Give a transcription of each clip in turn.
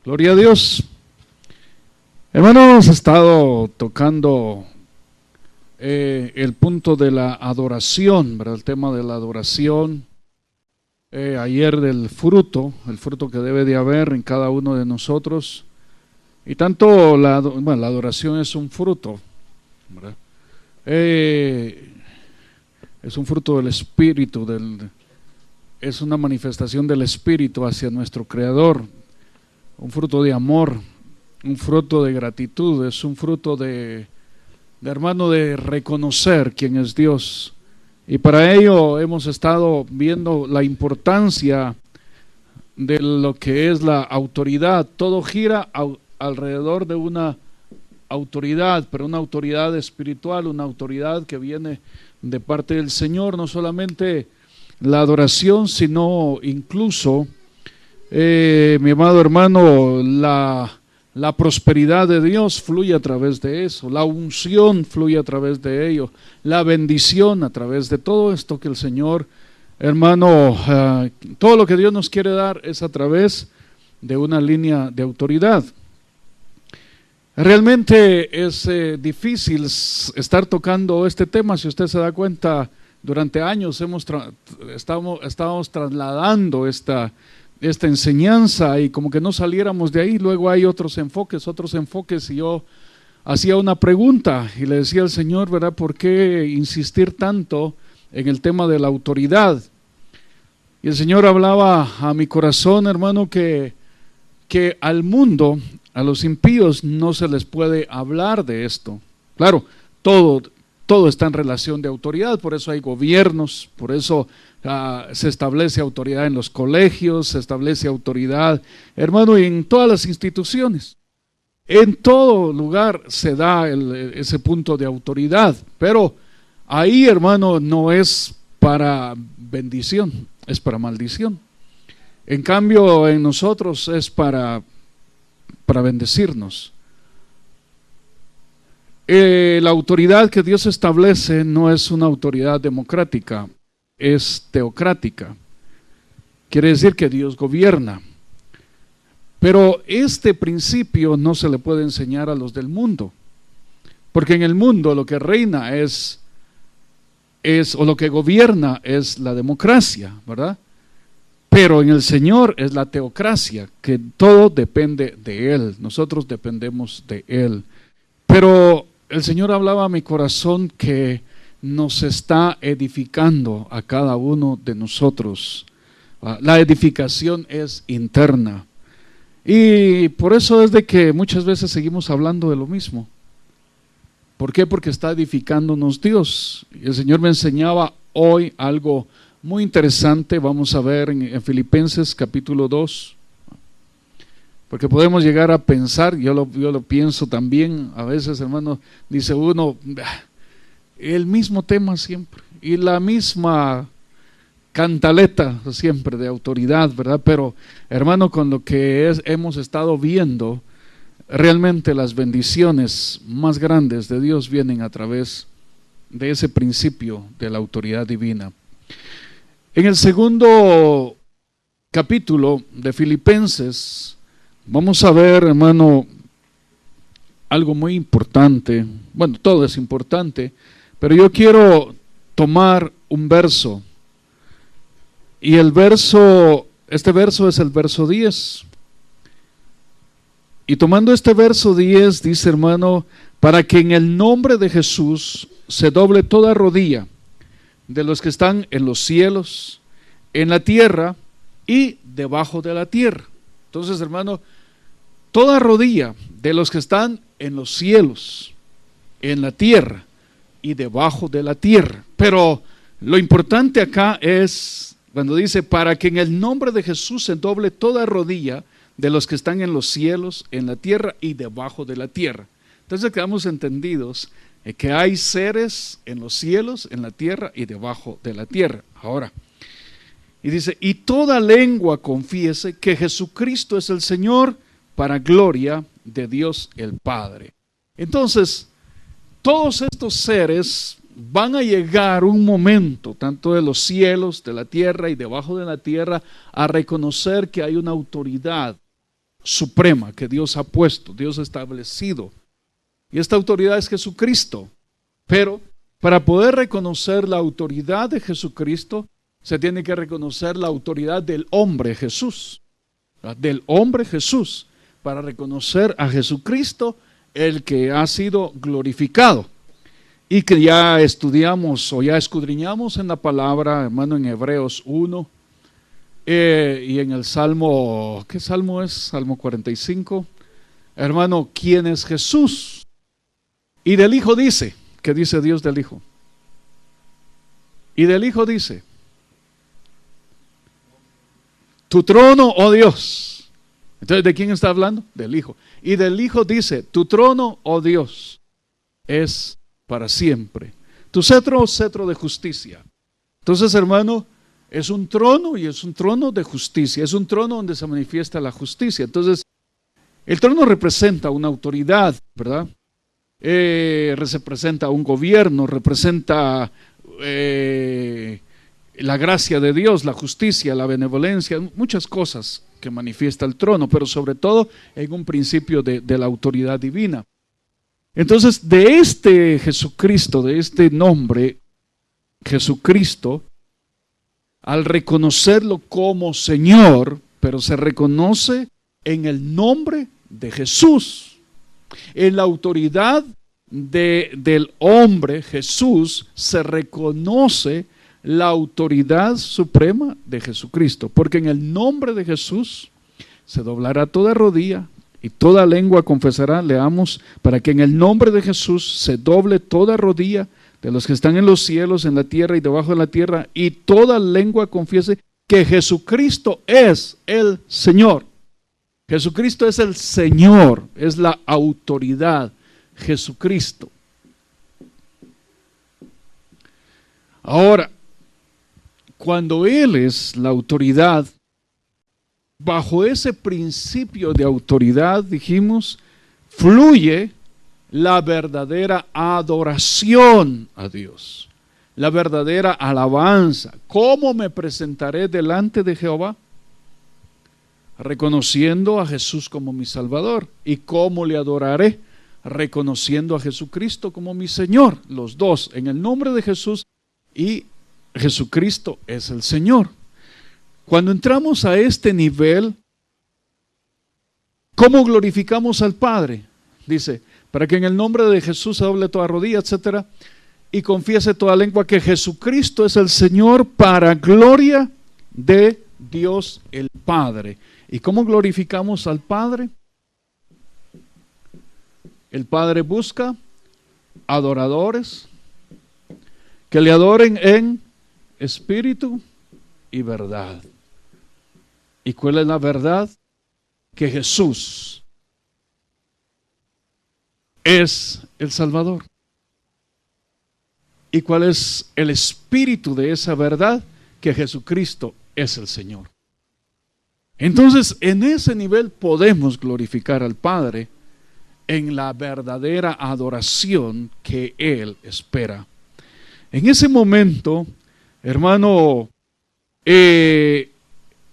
Gloria a Dios. Hermanos, hemos estado tocando el punto de la adoración, ¿verdad? El tema de la adoración. Ayer del fruto, el fruto que debe de haber en cada uno de nosotros. Y tanto la adoración es un fruto, ¿verdad? Es un fruto del Espíritu, es una manifestación del Espíritu hacia nuestro Creador, un fruto de amor, un fruto de gratitud, es un fruto de hermano, de reconocer quién es Dios. Y para ello hemos estado viendo la importancia de lo que es la autoridad. Todo gira alrededor de una autoridad, pero una autoridad espiritual, una autoridad que viene de parte del Señor, no solamente la adoración, sino incluso, mi amado hermano, la prosperidad de Dios fluye a través de eso, la unción fluye a través de ello, la bendición a través de todo esto que el Señor, hermano, todo lo que Dios nos quiere dar es a través de una línea de autoridad. Realmente es difícil estar tocando este tema. Si usted se da cuenta, durante años estábamos trasladando esta enseñanza y como que no saliéramos de ahí. Luego hay otros enfoques y yo hacía una pregunta y le decía al Señor, ¿verdad? ¿Por qué insistir tanto en el tema de la autoridad? Y el Señor hablaba a mi corazón, hermano, que al mundo, a los impíos, no se les puede hablar de esto. Claro, todo está en relación de autoridad, por eso hay gobiernos, por eso se establece autoridad en los colegios, se establece autoridad, hermano, en todas las instituciones. En todo lugar se da ese punto de autoridad, pero ahí, hermano, no es para bendición, es para maldición. En cambio, en nosotros es para bendecirnos. La autoridad que Dios establece no es una autoridad democrática, es teocrática. Quiere decir que Dios gobierna. Pero este principio no se le puede enseñar a los del mundo, porque en el mundo lo que reina o lo que gobierna es la democracia, ¿verdad? Pero en el Señor es la teocracia, que todo depende de Él, nosotros dependemos de Él. Pero el Señor hablaba a mi corazón que nos está edificando a cada uno de nosotros. La edificación es interna. Y por eso es de que muchas veces seguimos hablando de lo mismo. ¿Por qué? Porque está edificándonos Dios. Y el Señor me enseñaba hoy algo muy interesante. Vamos a ver en Filipenses capítulo 2. Porque podemos llegar a pensar, yo lo pienso también, a veces, hermano, dice uno, el mismo tema siempre, y la misma cantaleta siempre de autoridad, ¿verdad? Pero, hermano, con lo que hemos estado viendo, realmente las bendiciones más grandes de Dios vienen a través de ese principio de la autoridad divina. En el segundo capítulo de Filipenses, vamos a ver, hermano, algo muy importante. Bueno, todo es importante, pero yo quiero tomar un verso. Y este verso es el verso 10. Y tomando este verso 10, dice, hermano, para que en el nombre de Jesús se doble toda rodilla de los que están en los cielos, en la tierra y debajo de la tierra. Entonces, hermano, toda rodilla de los que están en los cielos, en la tierra y debajo de la tierra. Pero lo importante acá es cuando dice, para que en el nombre de Jesús se doble toda rodilla de los que están en los cielos, en la tierra y debajo de la tierra. Entonces quedamos entendidos que hay seres en los cielos, en la tierra y debajo de la tierra. Ahora, y dice, y toda lengua confiese que Jesucristo es el Señor, para gloria de Dios el Padre. Entonces, todos estos seres van a llegar un momento, tanto de los cielos, de la tierra y debajo de la tierra, a reconocer que hay una autoridad suprema que Dios ha puesto, Dios ha establecido. Y esta autoridad es Jesucristo. Pero para poder reconocer la autoridad de Jesucristo, se tiene que reconocer la autoridad del hombre Jesús. Del hombre Jesús. Para reconocer a Jesucristo, el que ha sido glorificado. Y que ya estudiamos o ya escudriñamos en la palabra, hermano, en Hebreos 1. Y en el Salmo, ¿qué Salmo es? Salmo 45. Hermano, ¿quién es Jesús? Y del Hijo dice, ¿qué dice Dios del Hijo? Y del Hijo dice, tu trono, oh Dios. Entonces, ¿de quién está hablando? Del Hijo. Y del Hijo dice, tu trono, oh Dios, es para siempre. Tu cetro, cetro de justicia. Entonces, hermano, es un trono y es un trono de justicia. Es un trono donde se manifiesta la justicia. Entonces, el trono representa una autoridad, ¿verdad? Representa un gobierno, representa la gracia de Dios, la justicia, la benevolencia, muchas cosas que manifiesta el trono, pero sobre todo en un principio de la autoridad divina. Entonces, de este Jesucristo, de este nombre, Jesucristo, al reconocerlo como Señor, pero se reconoce en el nombre de Jesús, en la autoridad del hombre Jesús, se reconoce la autoridad suprema de Jesucristo, porque en el nombre de Jesús se doblará toda rodilla y toda lengua confesará. Leamos, para que en el nombre de Jesús se doble toda rodilla de los que están en los cielos, en la tierra y debajo de la tierra, y toda lengua confiese que Jesucristo es el Señor. Jesucristo es el Señor, es la autoridad, Jesucristo. Ahora, cuando Él es la autoridad, bajo ese principio de autoridad, dijimos, fluye la verdadera adoración a Dios, la verdadera alabanza. ¿Cómo me presentaré delante de Jehová? Reconociendo a Jesús como mi Salvador. ¿Y cómo le adoraré? Reconociendo a Jesucristo como mi Señor. Los dos, en el nombre de Jesús, y Jesucristo es el Señor. Cuando entramos a este nivel, ¿cómo glorificamos al Padre? Dice, para que en el nombre de Jesús se doble toda rodilla, etcétera, y confiese toda lengua que Jesucristo es el Señor, para gloria de Dios el Padre. ¿Y cómo glorificamos al Padre? El Padre busca adoradores que le adoren en espíritu y verdad. ¿Y cuál es la verdad? Que Jesús es el Salvador. ¿Y cuál es el espíritu de esa verdad? Que Jesucristo es el Señor. Entonces, en ese nivel podemos glorificar al Padre en la verdadera adoración que Él espera. En ese momento, hermano,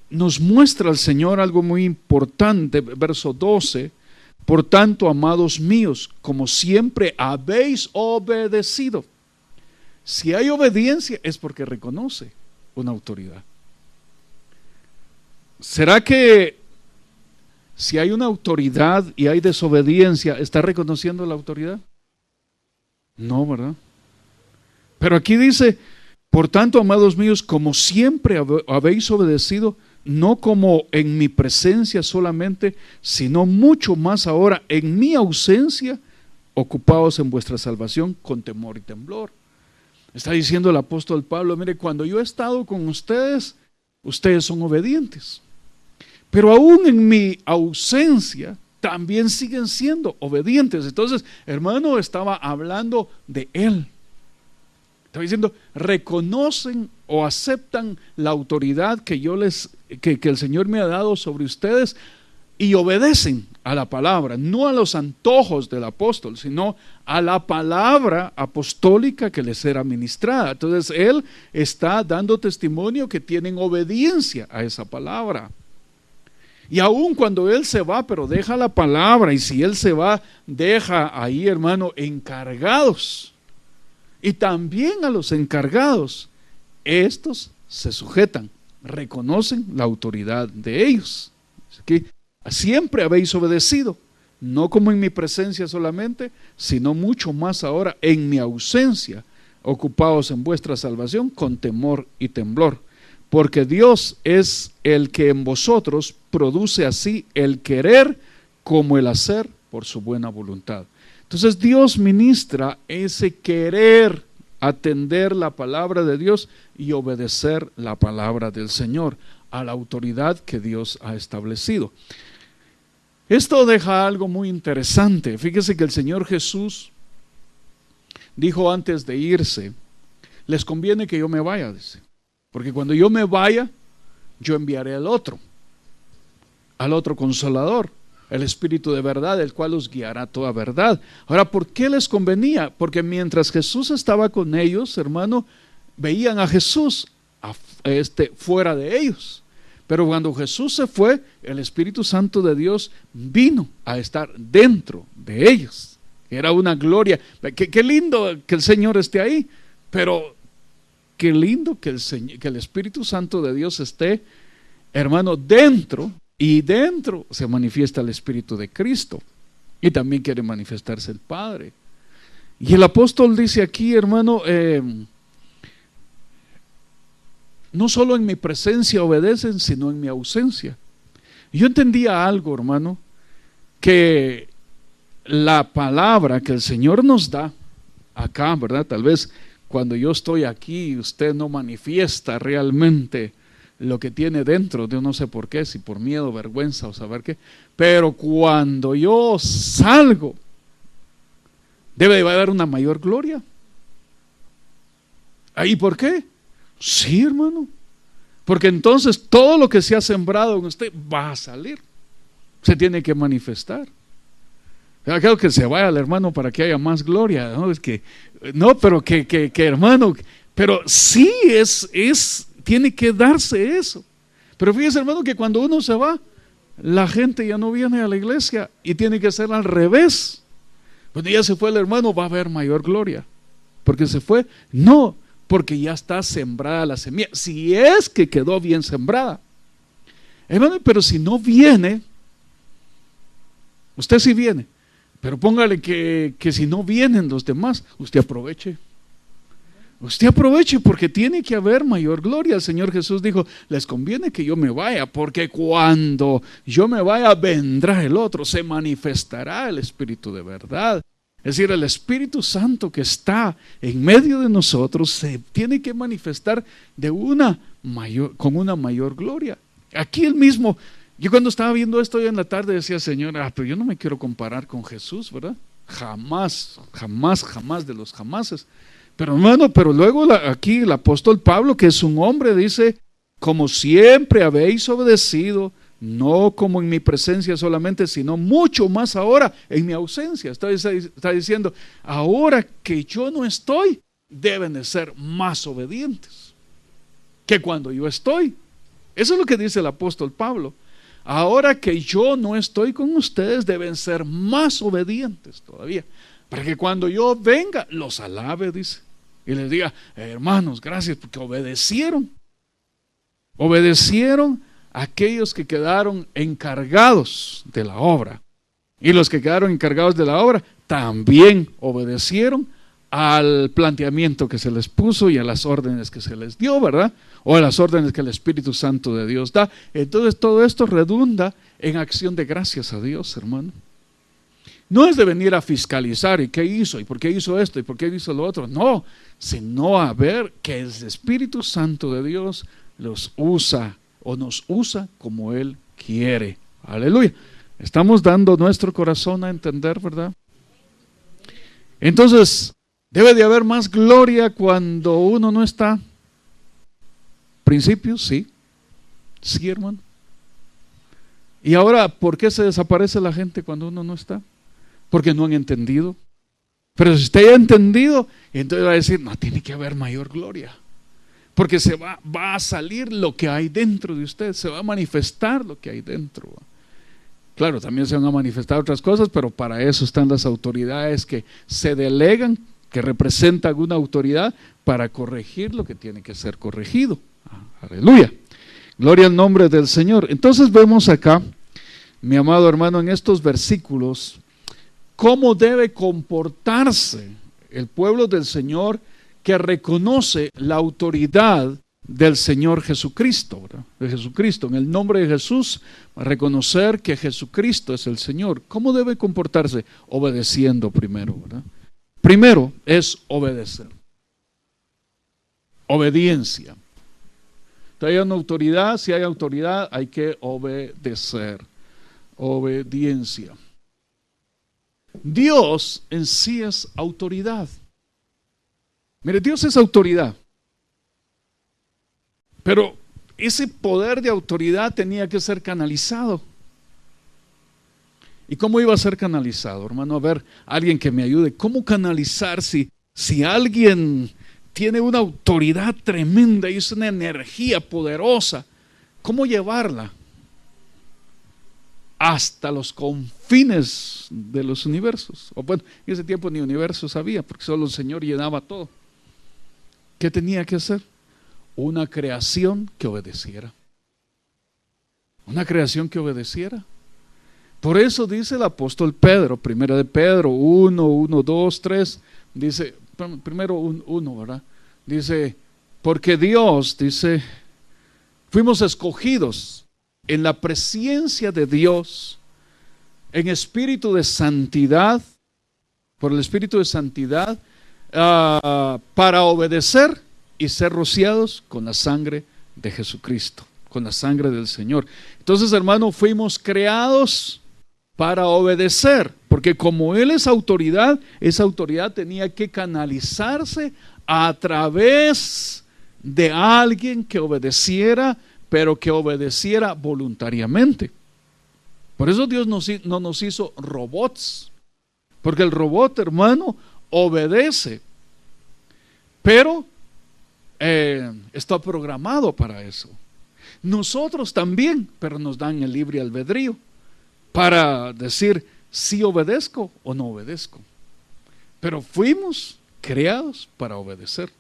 nos muestra el Señor algo muy importante, verso 12. Por tanto, amados míos, como siempre habéis obedecido. Si hay obediencia es porque reconoce una autoridad. ¿Será que si hay una autoridad y hay desobediencia, está reconociendo la autoridad? No, ¿verdad? Pero aquí dice, por tanto, amados míos, como siempre habéis obedecido, no como en mi presencia solamente, sino mucho más ahora en mi ausencia, ocupaos en vuestra salvación con temor y temblor. Está diciendo el apóstol Pablo, mire, cuando yo he estado con ustedes, ustedes son obedientes. Pero aún en mi ausencia, también siguen siendo obedientes. Entonces, hermano, estaba hablando de Él. Estaba diciendo, reconocen o aceptan la autoridad que el Señor me ha dado sobre ustedes y obedecen a la palabra, no a los antojos del apóstol, sino a la palabra apostólica que les era ministrada. Entonces, él está dando testimonio que tienen obediencia a esa palabra. Y aun cuando Él se va, pero deja la palabra, y si Él se va, deja ahí, hermano, encargados. Y también a los encargados, estos se sujetan, reconocen la autoridad de ellos. Aquí, siempre habéis obedecido, no como en mi presencia solamente, sino mucho más ahora en mi ausencia, ocupaos en vuestra salvación con temor y temblor. Porque Dios es el que en vosotros produce así el querer como el hacer por su buena voluntad. Entonces Dios ministra ese querer atender la palabra de Dios y obedecer la palabra del Señor a la autoridad que Dios ha establecido. Esto deja algo muy interesante. Fíjese que el Señor Jesús dijo antes de irse, les conviene que yo me vaya, dice. Porque cuando yo me vaya, yo enviaré al otro consolador, el Espíritu de verdad, el cual os guiará a toda verdad. Ahora, ¿por qué les convenía? Porque mientras Jesús estaba con ellos, hermano, veían a Jesús fuera de ellos. Pero cuando Jesús se fue, el Espíritu Santo de Dios vino a estar dentro de ellos. Era una gloria. Qué lindo que el Señor esté ahí, pero qué lindo que el Espíritu Santo de Dios esté, hermano, dentro, y dentro se manifiesta el Espíritu de Cristo, y también quiere manifestarse el Padre. Y el apóstol dice aquí, hermano, no solo en mi presencia obedecen, sino en mi ausencia. Yo entendía algo, hermano, que la palabra que el Señor nos da acá, ¿verdad? Tal vez cuando yo estoy aquí, usted no manifiesta realmente lo que tiene dentro, yo no sé por qué, si por miedo, vergüenza o saber qué, pero cuando yo salgo, debe de haber una mayor gloria. ¿Y por qué? Sí, hermano, porque entonces todo lo que se ha sembrado en usted va a salir, se tiene que manifestar. Creo que se vaya al hermano para que haya más gloria, ¿no? Es que, no, pero que hermano, pero sí tiene que darse eso. Pero fíjese, hermano, que cuando uno se va, la gente ya no viene a la iglesia y tiene que ser al revés. Cuando ya se fue el hermano, va a haber mayor gloria. Porque se fue, no, porque ya está sembrada la semilla, si es que quedó bien sembrada. Hermano, pero si no viene, usted sí viene. Pero póngale que si no vienen los demás, usted aproveche. Usted aproveche porque tiene que haber mayor gloria. El Señor Jesús dijo, les conviene que yo me vaya, porque cuando yo me vaya vendrá el otro, se manifestará el Espíritu de verdad. Es decir, el Espíritu Santo que está en medio de nosotros se tiene que manifestar con una mayor gloria. Aquí el mismo. Yo cuando estaba viendo esto hoy en la tarde decía, Señor, pero yo no me quiero comparar con Jesús, ¿verdad? Jamás de los jamases. Pero hermano, pero luego aquí el apóstol Pablo, que es un hombre, dice, como siempre habéis obedecido, no como en mi presencia solamente, sino mucho más ahora en mi ausencia. Está diciendo, ahora que yo no estoy, deben de ser más obedientes que cuando yo estoy. Eso es lo que dice el apóstol Pablo. Ahora que yo no estoy con ustedes, deben ser más obedientes todavía, para que cuando yo venga, los alabe, dice, y les diga, hermanos, gracias porque obedecieron a aquellos que quedaron encargados de la obra, y los que quedaron encargados de la obra también obedecieron al planteamiento que se les puso y a las órdenes que se les dio, ¿verdad? O a las órdenes que el Espíritu Santo de Dios da. Entonces todo esto redunda en acción de gracias a Dios, hermano. No es de venir a fiscalizar y qué hizo, y por qué hizo esto, y por qué hizo lo otro. No, sino a ver que el Espíritu Santo de Dios los usa o nos usa como Él quiere. Aleluya. Estamos dando nuestro corazón a entender, ¿verdad? Entonces, debe de haber más gloria cuando uno no está. Principios, sí, hermano. Y ahora, ¿por qué se desaparece la gente cuando uno no está? Porque no han entendido. Pero si usted ha entendido, entonces va a decir, no, tiene que haber mayor gloria. porque va a salir lo que hay dentro de usted, se va a manifestar lo que hay dentro. Claro, también se van a manifestar otras cosas, pero para eso están las autoridades que se delegan, que representan una autoridad para corregir lo que tiene que ser corregido. Aleluya. Gloria al nombre del Señor. Entonces vemos acá, mi amado hermano, en estos versículos, cómo debe comportarse el pueblo del Señor que reconoce la autoridad del Señor Jesucristo, ¿verdad? De Jesucristo, en el nombre de Jesús, reconocer que Jesucristo es el Señor. ¿Cómo debe comportarse? Obedeciendo primero, ¿verdad? Primero es obedecer. Obediencia. Hay una autoridad, si hay autoridad hay que obedecer. Obediencia. Dios en sí es autoridad. Mire, Dios es autoridad. Pero ese poder de autoridad tenía que ser canalizado. ¿Y cómo iba a ser canalizado, hermano? A ver, alguien que me ayude. ¿Cómo canalizar si alguien tiene una autoridad tremenda y es una energía poderosa? ¿Cómo llevarla hasta los confines de los universos? O bueno, en ese tiempo ni universos había, porque solo el Señor llenaba todo. ¿Qué tenía que hacer? Una creación que obedeciera. Una creación que obedeciera. Por eso dice el apóstol Pedro, primera de Pedro 1, 2, 3, dice, primero 1, ¿verdad? Dice, porque Dios, dice, fuimos escogidos en la presencia de Dios, en espíritu de santidad, por el espíritu de santidad, para obedecer y ser rociados con la sangre de Jesucristo, con la sangre del Señor. Entonces, hermano, fuimos creados para obedecer, porque como Él es autoridad, esa autoridad tenía que canalizarse a través de alguien que obedeciera, pero que obedeciera voluntariamente. Por eso Dios no nos hizo robots, porque el robot, hermano, obedece, pero está programado para eso. Nosotros también, pero nos dan el libre albedrío para decir si obedezco o no obedezco. Pero fuimos creados para obedecer.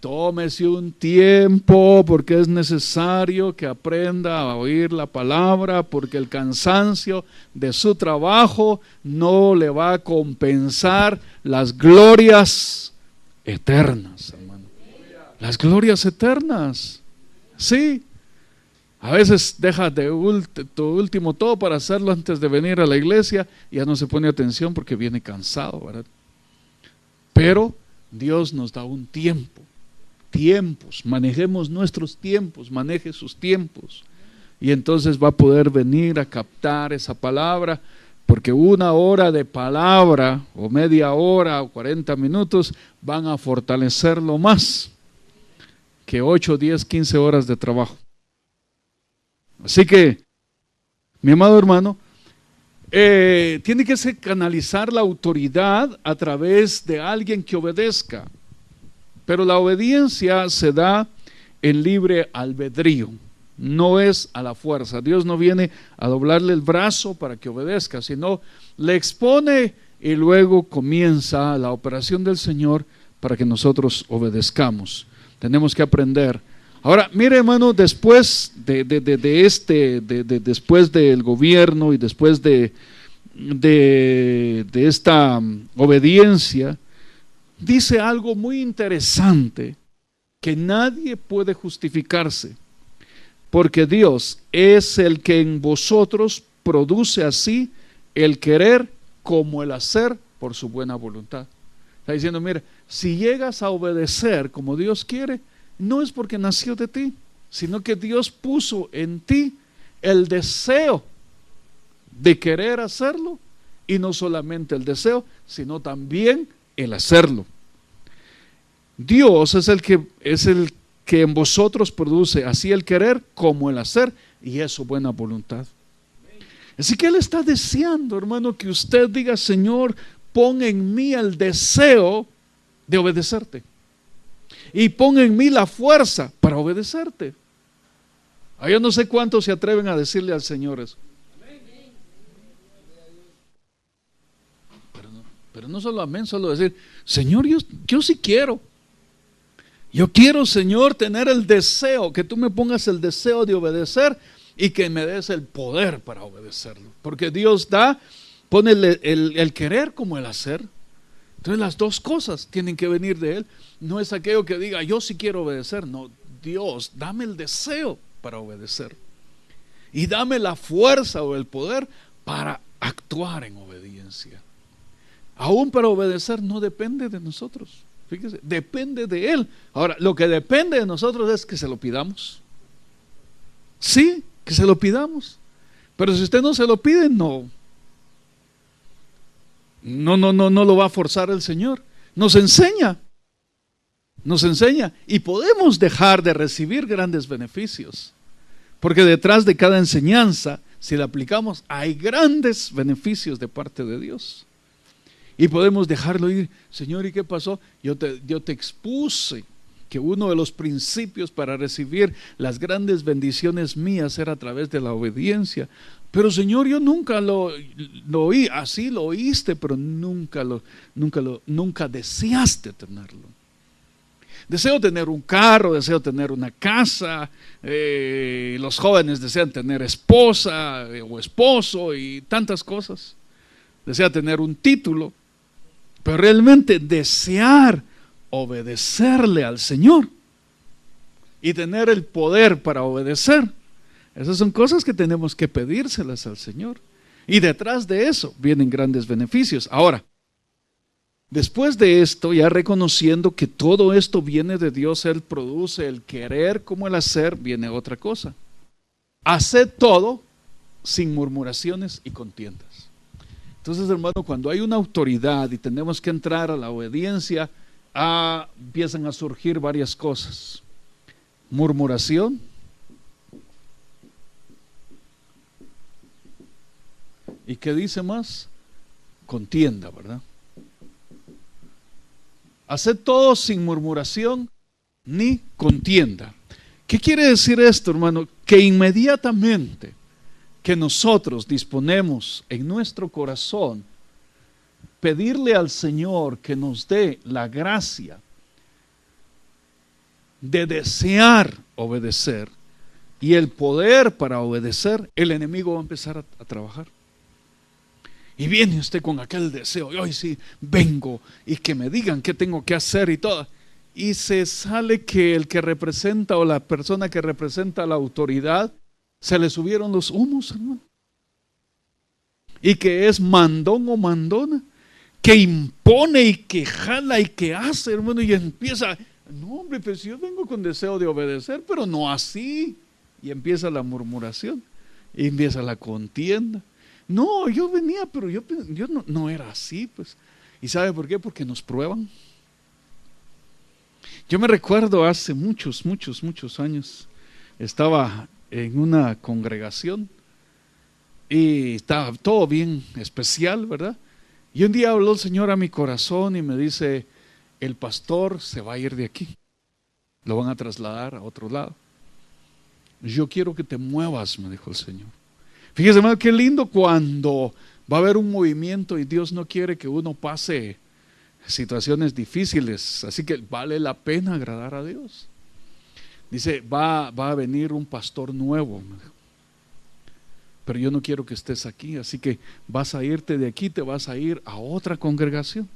Tómese un tiempo porque es necesario que aprenda a oír la palabra, porque el cansancio de su trabajo no le va a compensar las glorias eternas, hermano. Las glorias eternas. Sí. A veces dejas tu último todo para hacerlo antes de venir a la iglesia y ya no se pone atención porque viene cansado, ¿verdad? Pero Dios nos da un tiempo. Tiempos, manejemos nuestros tiempos, maneje sus tiempos y entonces va a poder venir a captar esa palabra, porque 1 hora de palabra o media hora o 40 minutos van a fortalecerlo más que 8, 10, 15 horas de trabajo. Así que, mi amado hermano, tiene que ser canalizar la autoridad a través de alguien que obedezca. Pero la obediencia se da en libre albedrío, no es a la fuerza. Dios no viene a doblarle el brazo para que obedezca, sino le expone y luego comienza la operación del Señor para que nosotros obedezcamos. Tenemos que aprender. Ahora, mire, hermano, después después del gobierno y después de esta obediencia, dice algo muy interesante, que nadie puede justificarse, porque Dios es el que en vosotros produce así el querer como el hacer por su buena voluntad. Está diciendo, mira, si llegas a obedecer como Dios quiere, no es porque nació de ti, sino que Dios puso en ti el deseo de querer hacerlo, y no solamente el deseo, sino también el hacerlo. Dios es el que en vosotros produce así el querer como el hacer, y es su buena voluntad. Así que Él está deseando, hermano, que usted diga, Señor, pon en mí el deseo de obedecerte. y pon en mí la fuerza para obedecerte. Yo no sé cuántos se atreven a decirle al Señor eso. Pero no solo amén, solo decir, Señor, yo sí quiero. Yo quiero, Señor, tener el deseo, que tú me pongas el deseo de obedecer y que me des el poder para obedecerlo. Porque Dios pone el querer como el hacer. Entonces las dos cosas tienen que venir de Él. No es aquello que diga, yo sí quiero obedecer. No, Dios, dame el deseo para obedecer. Y dame la fuerza o el poder para actuar en obediencia. Aún para obedecer no depende de nosotros. Fíjese, depende de Él. Ahora, lo que depende de nosotros es que se lo pidamos. Sí, que se lo pidamos. Pero si usted no se lo pide, no lo va a forzar el Señor. Nos enseña y podemos dejar de recibir grandes beneficios. Porque detrás de cada enseñanza, si la aplicamos, hay grandes beneficios de parte de Dios. Y podemos dejarlo ir. Señor, ¿y qué pasó? Yo te expuse que uno de los principios para recibir las grandes bendiciones mías era a través de la obediencia. Pero Señor, yo nunca lo oí. Así lo oíste, pero nunca deseaste tenerlo. Deseo tener un carro, deseo tener una casa, los jóvenes desean tener esposa o esposo y tantas cosas. Desea tener un título. Pero realmente desear obedecerle al Señor y tener el poder para obedecer, esas son cosas que tenemos que pedírselas al Señor. Y detrás de eso vienen grandes beneficios. Ahora, después de esto, ya reconociendo que todo esto viene de Dios, Él produce el querer como el hacer, viene otra cosa. Haced todo sin murmuraciones y contiendas. Entonces, hermano, cuando hay una autoridad y tenemos que entrar a la obediencia, empiezan a surgir varias cosas. Murmuración. ¿Y qué dice más? Contienda, ¿verdad? Haced todo sin murmuración ni contienda. ¿Qué quiere decir esto, hermano? Que inmediatamente que nosotros disponemos en nuestro corazón pedirle al Señor que nos dé la gracia de desear obedecer y el poder para obedecer, el enemigo va a empezar a trabajar. Y viene usted con aquel deseo, y hoy sí vengo y que me digan qué tengo que hacer y todo. Y se sale que el que representa o la persona que representa la autoridad, se le subieron los humos, hermano. Y que es mandón o mandona, que impone y que jala y que hace, hermano, y empieza, no hombre, pues yo vengo con deseo de obedecer, pero no así. Y empieza la murmuración, y empieza la contienda. No, yo venía, pero yo no era así, pues. ¿Y sabe por qué? Porque nos prueban. Yo me recuerdo hace muchos años, estaba en una congregación y estaba todo bien especial, ¿verdad? Y un día habló el Señor a mi corazón y me dice, el pastor se va a ir de aquí, lo van a trasladar a otro lado. Yo quiero que te muevas, me dijo el Señor. Fíjese, hermano, qué lindo cuando va a haber un movimiento y Dios no quiere que uno pase situaciones difíciles, así que vale la pena agradar a Dios. Dice, va a venir un pastor nuevo, pero yo no quiero que estés aquí, así que vas a irte de aquí, te vas a ir a otra congregación,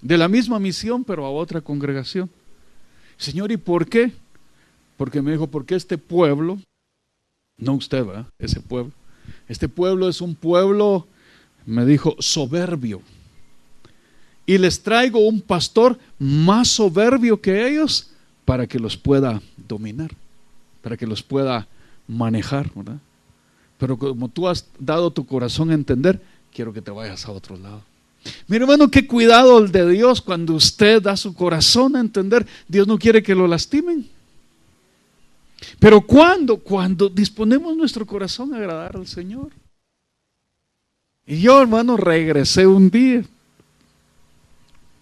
de la misma misión, pero a otra congregación. Señor, ¿y por qué? Porque me dijo, porque este pueblo, no usted, ¿verdad? Ese pueblo, este pueblo es un pueblo, me dijo, soberbio. Y les traigo un pastor más soberbio que ellos para que los pueda dominar, para que los pueda manejar, ¿verdad? Pero como tú has dado tu corazón a entender, quiero que te vayas a otro lado. Mi hermano, qué cuidado el de Dios cuando usted da su corazón a entender. Dios no quiere que lo lastimen. Pero cuando disponemos nuestro corazón a agradar al Señor. Y yo, hermano, regresé un día.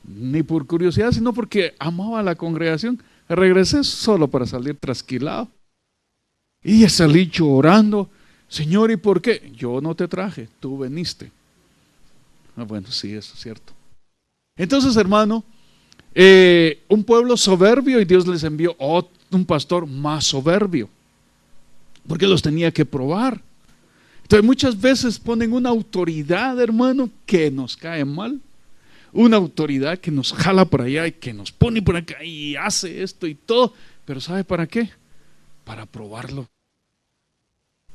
ni por curiosidad, sino porque amaba a la congregación. Regresé solo para salir trasquilado. Y salí llorando. Señor, ¿y por qué? Yo no te traje, tú veniste. Bueno, sí, eso es cierto. Entonces, hermano, un pueblo soberbio, y Dios les envió un pastor más soberbio, porque los tenía que probar. Entonces muchas veces ponen una autoridad, hermano, que nos cae mal, una autoridad que nos jala por allá y que nos pone por acá y hace esto y todo, pero ¿sabe para qué? Para probarlo,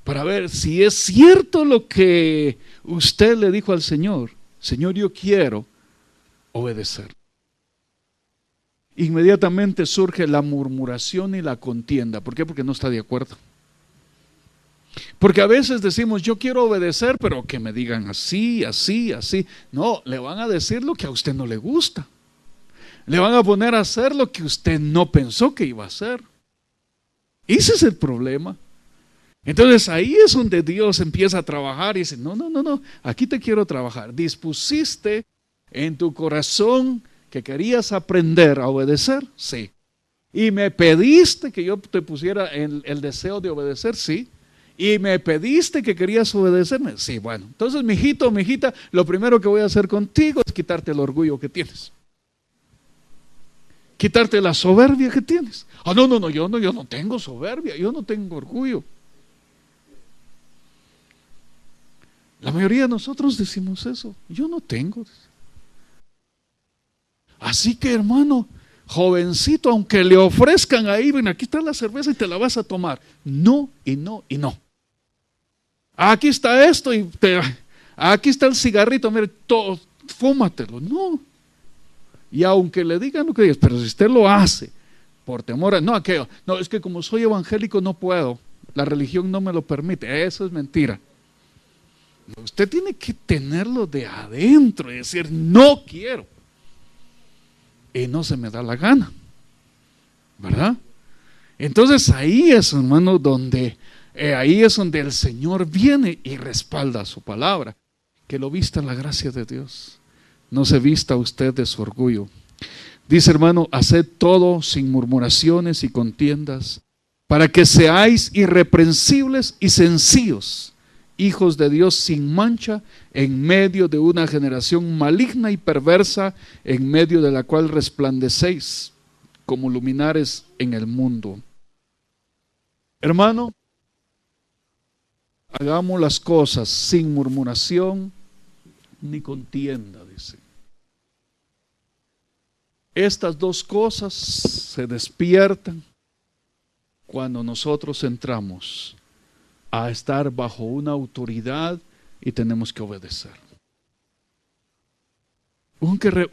para ver si es cierto lo que usted le dijo al Señor. Señor, yo quiero obedecer. Inmediatamente surge la murmuración y la contienda. ¿Por qué? Porque no está de acuerdo. Porque a veces decimos, yo quiero obedecer, pero que me digan así, así, así. No, le van a decir lo que a usted no le gusta. Le van a poner a hacer lo que usted no pensó que iba a hacer. Ese es el problema. Entonces ahí es donde Dios empieza a trabajar y dice, no, aquí te quiero trabajar. Dispusiste en tu corazón que querías aprender a obedecer, sí. Y me pediste que yo te pusiera el deseo de obedecer, sí. Y me pediste que querías obedecerme, sí. Bueno, entonces mijito, mijita, lo primero que voy a hacer contigo es quitarte el orgullo que tienes. Quitarte la soberbia que tienes. No, yo no tengo soberbia, yo no tengo orgullo. La mayoría de nosotros decimos eso. Yo no tengo. Así que, hermano, jovencito, aunque le ofrezcan ahí, ven, aquí está la cerveza y te la vas a tomar. No, y no, y no. Aquí está esto y aquí está el cigarrito, mire, todo, fúmatelo. No. Y aunque le digan lo que digas, pero si usted lo hace por temor a, no, es que como soy evangélico no puedo, la religión no me lo permite. Eso es mentira. Usted tiene que tenerlo de adentro y decir, no quiero. Y no se me da la gana, ¿verdad? Entonces ahí es, hermano, donde el Señor viene y respalda su palabra. Que lo vista la gracia de Dios, no se vista usted de su orgullo. Dice, hermano, haced todo sin murmuraciones y contiendas, para que seáis irreprensibles y sencillos, hijos de Dios sin mancha, en medio de una generación maligna y perversa, en medio de la cual resplandecéis como luminares en el mundo. Hermano, hagamos las cosas sin murmuración ni contienda, dice. Estas dos cosas se despiertan cuando nosotros entramos a estar bajo una autoridad y tenemos que obedecer.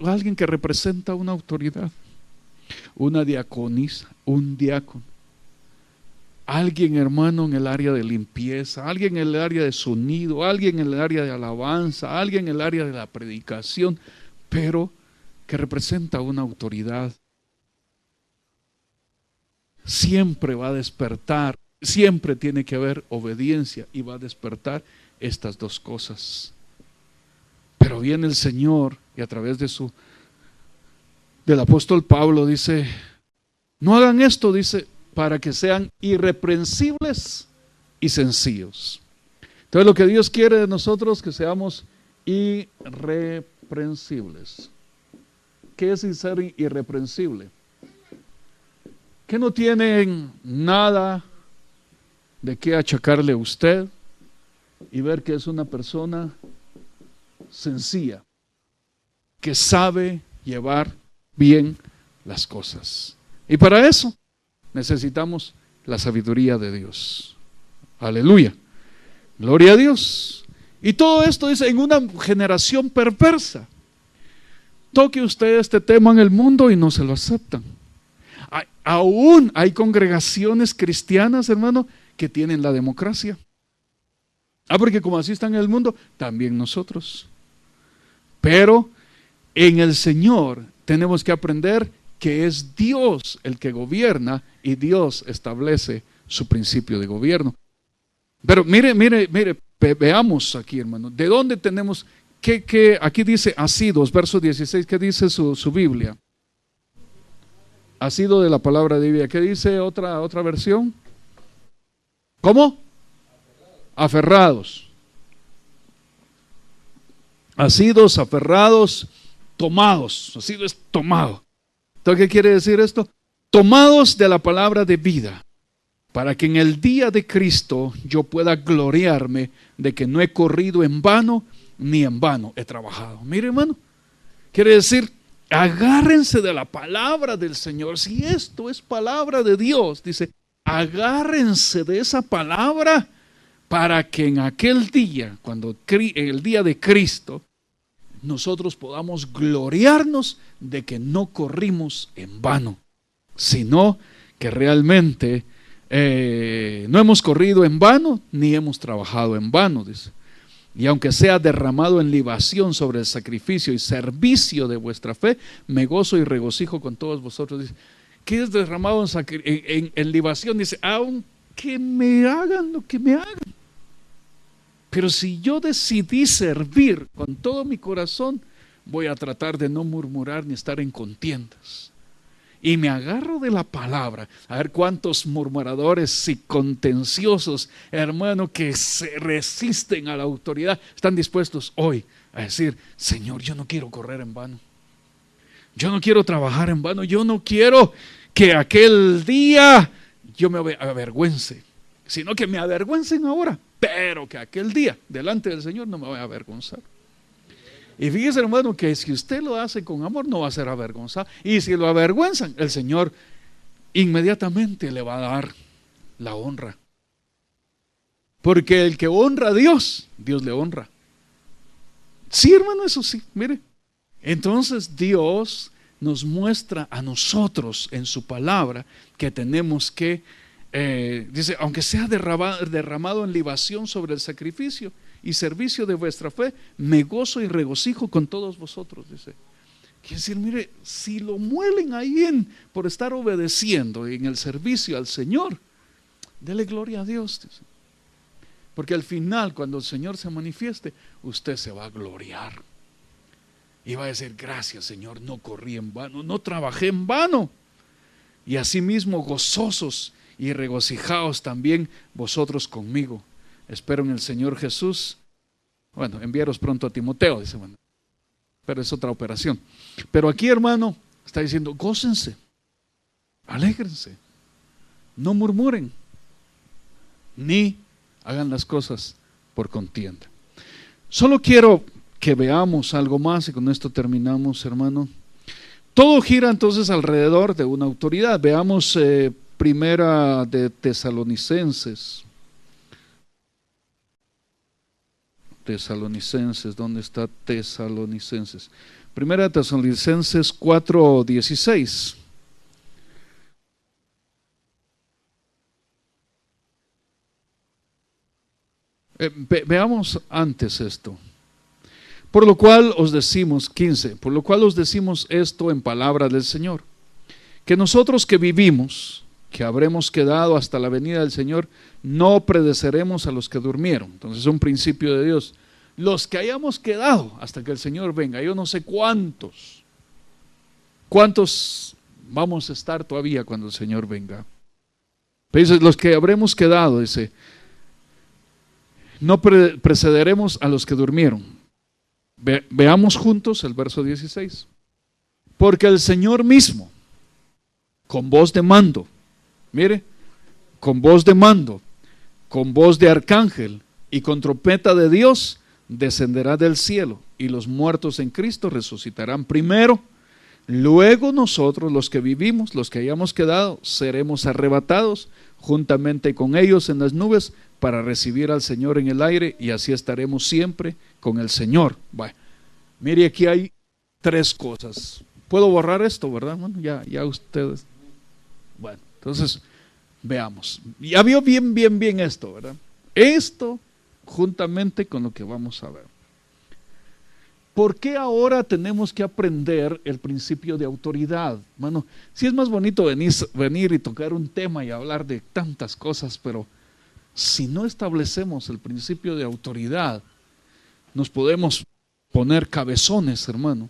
Alguien que representa una autoridad, una diaconisa, un diácono, alguien, hermano, en el área de limpieza, alguien en el área de sonido, alguien en el área de alabanza, alguien en el área de la predicación, pero que representa una autoridad, siempre va a despertar. Siempre tiene que haber obediencia y va a despertar estas dos cosas. Pero viene el Señor y a través del apóstol Pablo dice, no hagan esto, dice, para que sean irreprensibles y sencillos. Entonces lo que Dios quiere de nosotros es que seamos irreprensibles. ¿Qué es ser irreprensible? Que no tienen nada de qué achacarle a usted y ver que es una persona sencilla, que sabe llevar bien las cosas. Y para eso necesitamos la sabiduría de Dios. Aleluya. Gloria a Dios. Y todo esto es en una generación perversa. Toque usted este tema en el mundo y no se lo aceptan. Aún hay congregaciones cristianas, hermano, que tienen la democracia. Porque como así está en el mundo, también nosotros. Pero en el Señor tenemos que aprender que es Dios el que gobierna y Dios establece su principio de gobierno. Pero mire, veamos aquí, hermano, ¿de dónde tenemos aquí dice asidos, verso 16, ¿qué dice su Biblia? Asido de la palabra de vida. ¿Qué dice otra versión? ¿Cómo? Aferrados. Asidos, aferrados, tomados. Asido es tomado. Entonces, ¿qué quiere decir esto? Tomados de la palabra de vida, para que en el día de Cristo yo pueda gloriarme de que no he corrido en vano, ni en vano he trabajado. Mire, hermano, quiere decir, agárrense de la palabra del Señor. Si esto es palabra de Dios, dice, agárrense de esa palabra para que en aquel día, en el día de Cristo, nosotros podamos gloriarnos de que no corrimos en vano, sino que realmente no hemos corrido en vano, ni hemos trabajado en vano, dice. Y aunque sea derramado en libación sobre el sacrificio y servicio de vuestra fe, me gozo y regocijo con todos vosotros. Dice, ¿qué es derramado en libación? Dice, aunque me hagan lo que me hagan. Pero si yo decidí servir con todo mi corazón, voy a tratar de no murmurar ni estar en contiendas. Y me agarro de la palabra, a ver cuántos murmuradores y contenciosos, hermano, que se resisten a la autoridad, están dispuestos hoy a decir, Señor, yo no quiero correr en vano. Yo no quiero trabajar en vano. Yo no quiero que aquel día yo me avergüence, sino que me avergüencen ahora, pero que aquel día delante del Señor no me voy a avergonzar. Y fíjese, hermano, que si usted lo hace con amor, no va a ser avergonzado. Y si lo avergüenzan, el Señor inmediatamente le va a dar la honra. Porque el que honra a Dios, Dios le honra. Sí, hermano, eso sí, mire. Entonces Dios nos muestra a nosotros en su palabra que tenemos que, dice, aunque sea derramado en libación sobre el sacrificio y servicio de vuestra fe, me gozo y regocijo con todos vosotros, dice. Quiere decir, mire, si lo muelen ahí por estar obedeciendo en el servicio al Señor, dele gloria a Dios, dice. Porque al final, cuando el Señor se manifieste, usted se va a gloriar y va a decir, gracias, Señor, no corrí en vano, no trabajé en vano. Y asimismo gozosos y regocijaos también vosotros conmigo. Espero en el Señor Jesús, bueno, enviaros pronto a Timoteo, dice, bueno, pero es otra operación. Pero aquí, hermano, está diciendo, gócense, alégrense, no murmuren, ni hagan las cosas por contienda. Solo quiero que veamos algo más y con esto terminamos, hermano. Todo gira entonces alrededor de una autoridad. Veamos primera de Tesalonicenses. Tesalonicenses, ¿dónde está Tesalonicenses? Primera de Tesalonicenses 4:16. Veamos antes esto. Por lo cual os decimos, 15, por lo cual os decimos esto en palabra del Señor, que nosotros que vivimos, que habremos quedado hasta la venida del Señor, no predeceremos a los que durmieron. Entonces es un principio de Dios. Los que hayamos quedado hasta que el Señor venga, yo no sé cuántos vamos a estar todavía cuando el Señor venga. Pero dice, los que habremos quedado, dice, no precederemos a los que durmieron. Veamos juntos el verso 16. Porque el Señor mismo, con voz de mando, mire, con voz de mando, con voz de arcángel y con trompeta de Dios, descenderá del cielo, y los muertos en Cristo resucitarán primero. Luego nosotros, los que vivimos, los que hayamos quedado, seremos arrebatados juntamente con ellos en las nubes para recibir al Señor en el aire, y así estaremos siempre con el Señor. Bueno, mire, aquí hay tres cosas. ¿Puedo borrar esto, verdad? Bueno, ya ustedes. Bueno, entonces veamos. Ya vio bien esto, ¿verdad? Esto juntamente con lo que vamos a ver. ¿Por qué ahora tenemos que aprender el principio de autoridad? Bueno, sí es más bonito venir y tocar un tema y hablar de tantas cosas, pero si no establecemos el principio de autoridad, nos podemos poner cabezones, hermano.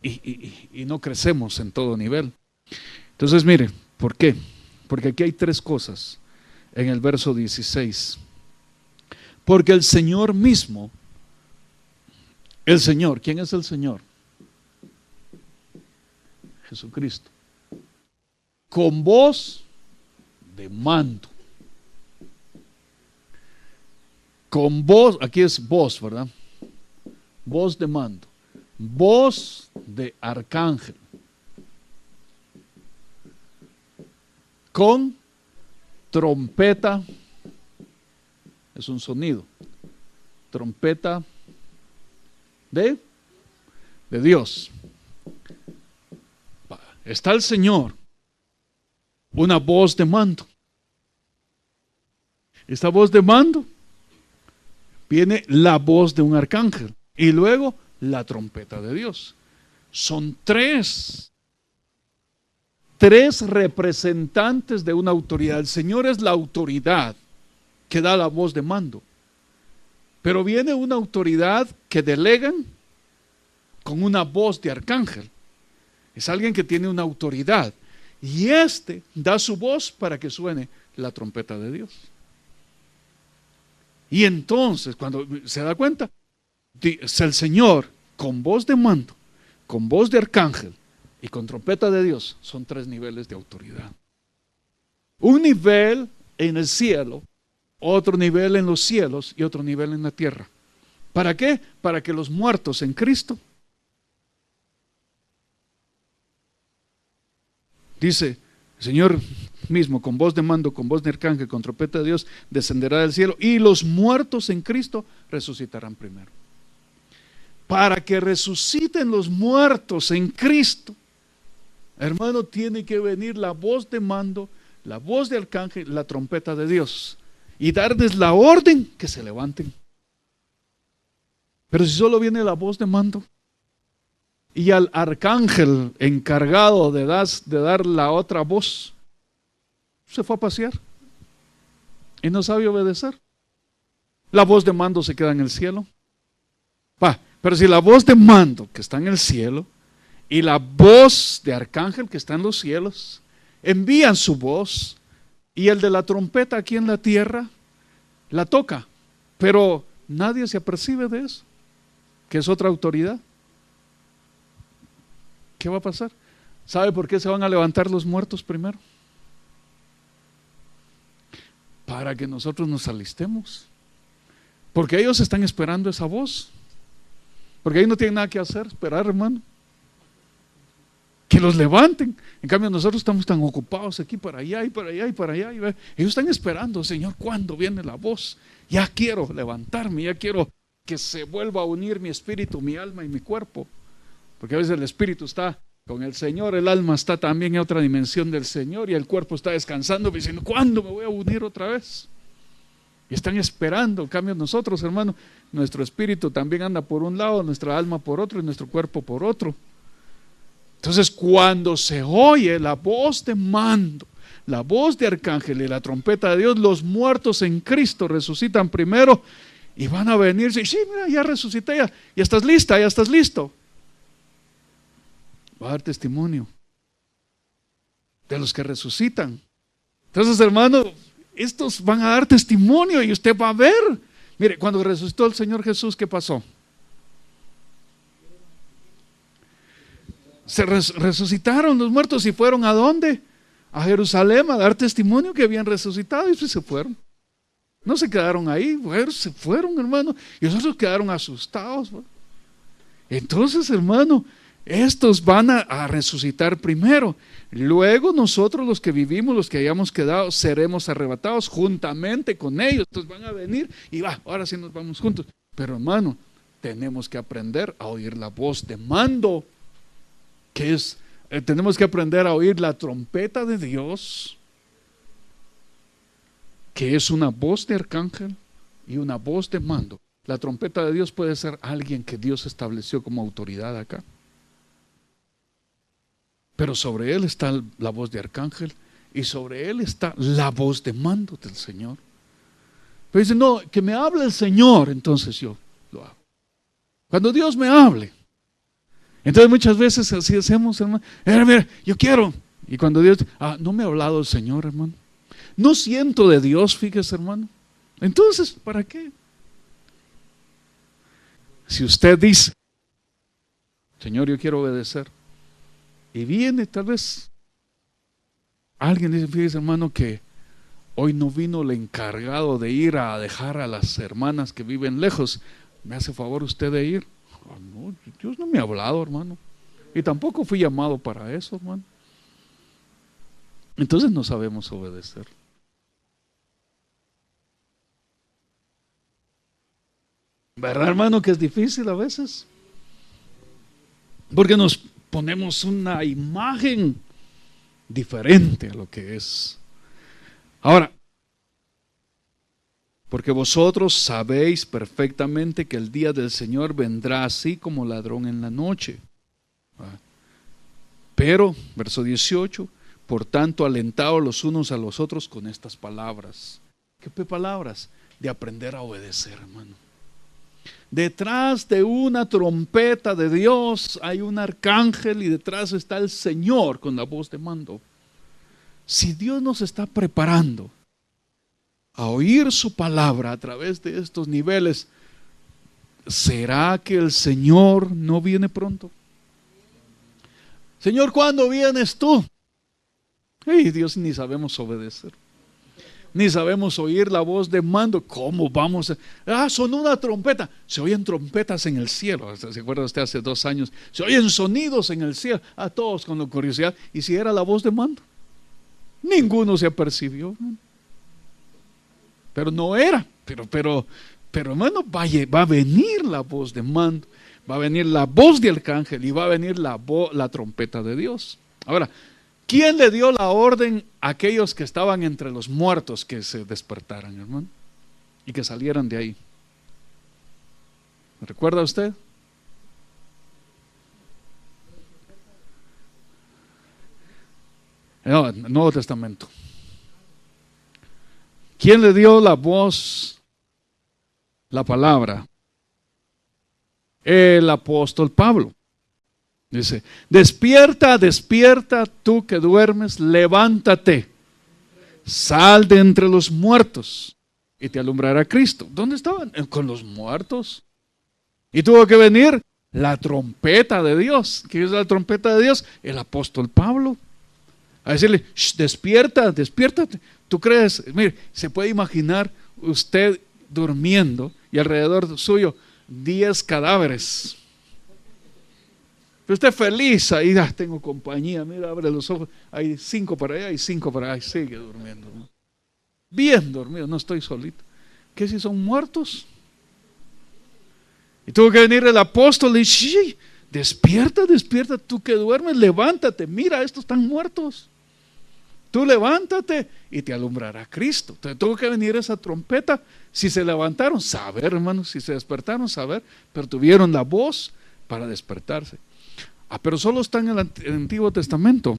Y no crecemos en todo nivel. Entonces, mire, ¿por qué? Porque aquí hay tres cosas en el verso 16. Porque el Señor mismo, el Señor, ¿quién es el Señor? Jesucristo. Con voz de mando. Con voz, aquí es voz, ¿verdad? Voz de mando. Voz de arcángel. Con trompeta, es un sonido. Trompeta de Dios. Está el Señor, una voz de mando. Esta voz de mando viene la voz de un arcángel y luego la trompeta de Dios. Son tres representantes de una autoridad. El Señor es la autoridad que da la voz de mando, pero viene una autoridad que delegan con una voz de arcángel. Es alguien que tiene una autoridad y da su voz para que suene la trompeta de Dios. Y entonces, cuando se da cuenta, es el Señor con voz de mando, con voz de arcángel y con trompeta de Dios. Son tres niveles de autoridad. Un nivel en el cielo, otro nivel en los cielos y otro nivel en la tierra. ¿Para qué? Para que los muertos en Cristo, dice el Señor mismo, con voz de mando, con voz de arcángel, con trompeta de Dios, descenderá del cielo y los muertos en Cristo resucitarán primero. Para que resuciten los muertos en Cristo, hermano, tiene que venir la voz de mando, la voz de arcángel, la trompeta de Dios y darles la orden que se levanten. Pero si solo viene la voz de mando y al arcángel encargado de dar la otra voz se fue a pasear y no sabe obedecer, la voz de mando se queda en el cielo. Pero si la voz de mando que está en el cielo y la voz de arcángel que está en los cielos envían su voz y el de la trompeta aquí en la tierra la toca, pero nadie se apercibe de eso, que es otra autoridad, ¿qué va a pasar? ¿Sabe por qué se van a levantar los muertos primero? Para que nosotros nos alistemos, porque ellos están esperando esa voz, porque ahí no tienen nada que hacer, esperar, hermano, que los levanten. En cambio nosotros estamos tan ocupados aquí para allá y para allá y para allá. Ellos están esperando, Señor, ¿cuándo viene la voz? Ya quiero levantarme, ya quiero que se vuelva a unir mi espíritu, mi alma y mi cuerpo, porque a veces el espíritu está con el Señor, el alma está también en otra dimensión del Señor y el cuerpo está descansando diciendo, ¿cuándo me voy a unir otra vez? Y están esperando. En cambio nosotros, hermano, nuestro espíritu también anda por un lado, nuestra alma por otro y nuestro cuerpo por otro. Entonces cuando se oye la voz de mando, la voz de arcángel y la trompeta de Dios, los muertos en Cristo resucitan primero y van a venir y sí, mira, ya resucité, ya estás lista, ya estás listo. Va a dar testimonio de los que resucitan. Entonces, hermano, estos van a dar testimonio y usted va a ver. Mire, cuando resucitó el Señor Jesús, ¿qué pasó? Se resucitaron los muertos y fueron ¿a dónde? A Jerusalén a dar testimonio que habían resucitado y se fueron. No se quedaron ahí, se fueron, hermano, y los otros quedaron asustados. Entonces, hermano, estos van a resucitar primero. Luego nosotros los que vivimos, los que hayamos quedado, seremos arrebatados juntamente con ellos. Entonces van a venir y ahora sí nos vamos juntos. Pero hermano, tenemos que aprender a oír la voz de mando, que es, tenemos que aprender a oír la trompeta de Dios, que es una voz de arcángel y una voz de mando. La trompeta de Dios puede ser alguien que Dios estableció como autoridad acá, pero sobre él está la voz de arcángel y sobre él está la voz de mando del Señor. Pero dice, no, que me hable el Señor, entonces yo lo hago. Cuando Dios me hable. Entonces muchas veces así hacemos, hermano. Mira, yo quiero. Y cuando Dios, no me ha hablado el Señor, hermano. No siento de Dios, fíjese, hermano. Entonces, ¿para qué? Si usted dice, Señor, yo quiero obedecer. Y viene tal vez alguien dice, fíjese, hermano, que hoy no vino el encargado de ir a dejar a las hermanas que viven lejos. ¿Me hace favor usted de ir? No, Dios no me ha hablado, hermano. Y tampoco fui llamado para eso, hermano. Entonces no sabemos obedecer. ¿Verdad, hermano, que es difícil a veces? Porque nos ponemos una imagen diferente a lo que es. Ahora, porque vosotros sabéis perfectamente que el día del Señor vendrá así como ladrón en la noche. Pero, verso 18, por tanto, alentaos los unos a los otros con estas palabras. ¿Qué palabras? De aprender a obedecer, hermano. Detrás de una trompeta de Dios hay un arcángel y detrás está el Señor con la voz de mando. Si Dios nos está preparando a oír su palabra a través de estos niveles, ¿será que el Señor no viene pronto? Señor, ¿cuándo vienes tú? Hey, Dios, ni sabemos obedecer. Ni sabemos oír la voz de mando. ¿Cómo vamos a...? Sonó una trompeta. Se oyen trompetas en el cielo. ¿Se acuerda usted hace 2 años? Se oyen sonidos en el cielo. A todos con curiosidad. ¿Y si era la voz de mando? Ninguno se apercibió. Pero no era. Pero hermano, va a venir la voz de mando. Va a venir la voz de arcángel y va a venir la trompeta de Dios. Ahora, ¿quién le dio la orden a aquellos que estaban entre los muertos que se despertaran, hermano? Y que salieran de ahí. ¿Recuerda usted? No, el Nuevo Testamento. ¿Quién le dio la voz, la palabra? El apóstol Pablo. Dice, despierta, despierta tú que duermes, levántate, sal de entre los muertos y te alumbrará Cristo. ¿Dónde estaban? Con los muertos. Y tuvo que venir la trompeta de Dios. ¿Qué es la trompeta de Dios? El apóstol Pablo. A decirle, despierta, despiértate. ¿Tú crees? Mire, se puede imaginar usted durmiendo y alrededor suyo 10 cadáveres. Pero usted feliz, ahí tengo compañía, mira, abre los ojos, hay 5 para allá y 5 para allá, y sigue durmiendo, ¿no? Bien dormido, no estoy solito. ¿Qué si son muertos? Y tuvo que venir el apóstol y dice, despierta, despierta, tú que duermes, levántate, mira, estos están muertos. Tú levántate y te alumbrará Cristo. Entonces tuvo que venir esa trompeta. Si se levantaron, saber, hermanos, si se despertaron, saber, pero tuvieron la voz para despertarse. Pero solo está en el Antiguo Testamento.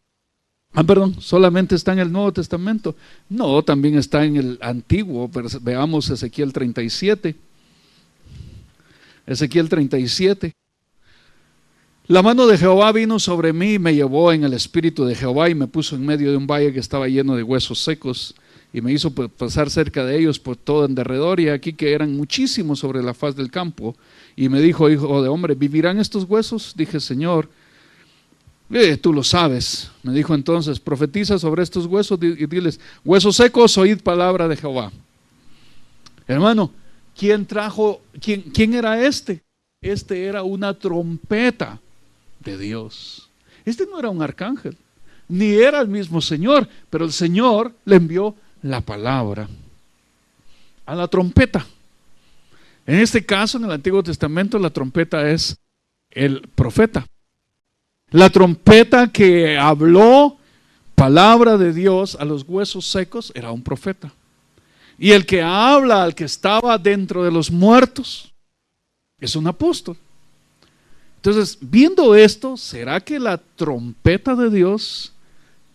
Perdón, solamente está en el Nuevo Testamento. No, también está en el Antiguo. Pero veamos Ezequiel 37. Ezequiel 37. La mano de Jehová vino sobre mí y me llevó en el espíritu de Jehová y me puso en medio de un valle que estaba lleno de huesos secos y me hizo pasar cerca de ellos por todo en derredor y aquí que eran muchísimos sobre la faz del campo y me dijo, hijo de hombre, ¿vivirán estos huesos? Dije, Señor, tú lo sabes. Me dijo entonces, profetiza sobre estos huesos y diles, huesos secos, oíd palabra de Jehová. Hermano, ¿quién era este? Este era una trompeta de Dios. Este no era un arcángel, ni era el mismo Señor, pero el Señor le envió la palabra a la trompeta. En este caso, en el Antiguo Testamento, la trompeta es el profeta. La trompeta que habló palabra de Dios a los huesos secos era un profeta. Y el que habla al que estaba dentro de los muertos es un apóstol. Entonces, viendo esto, ¿será que la trompeta de Dios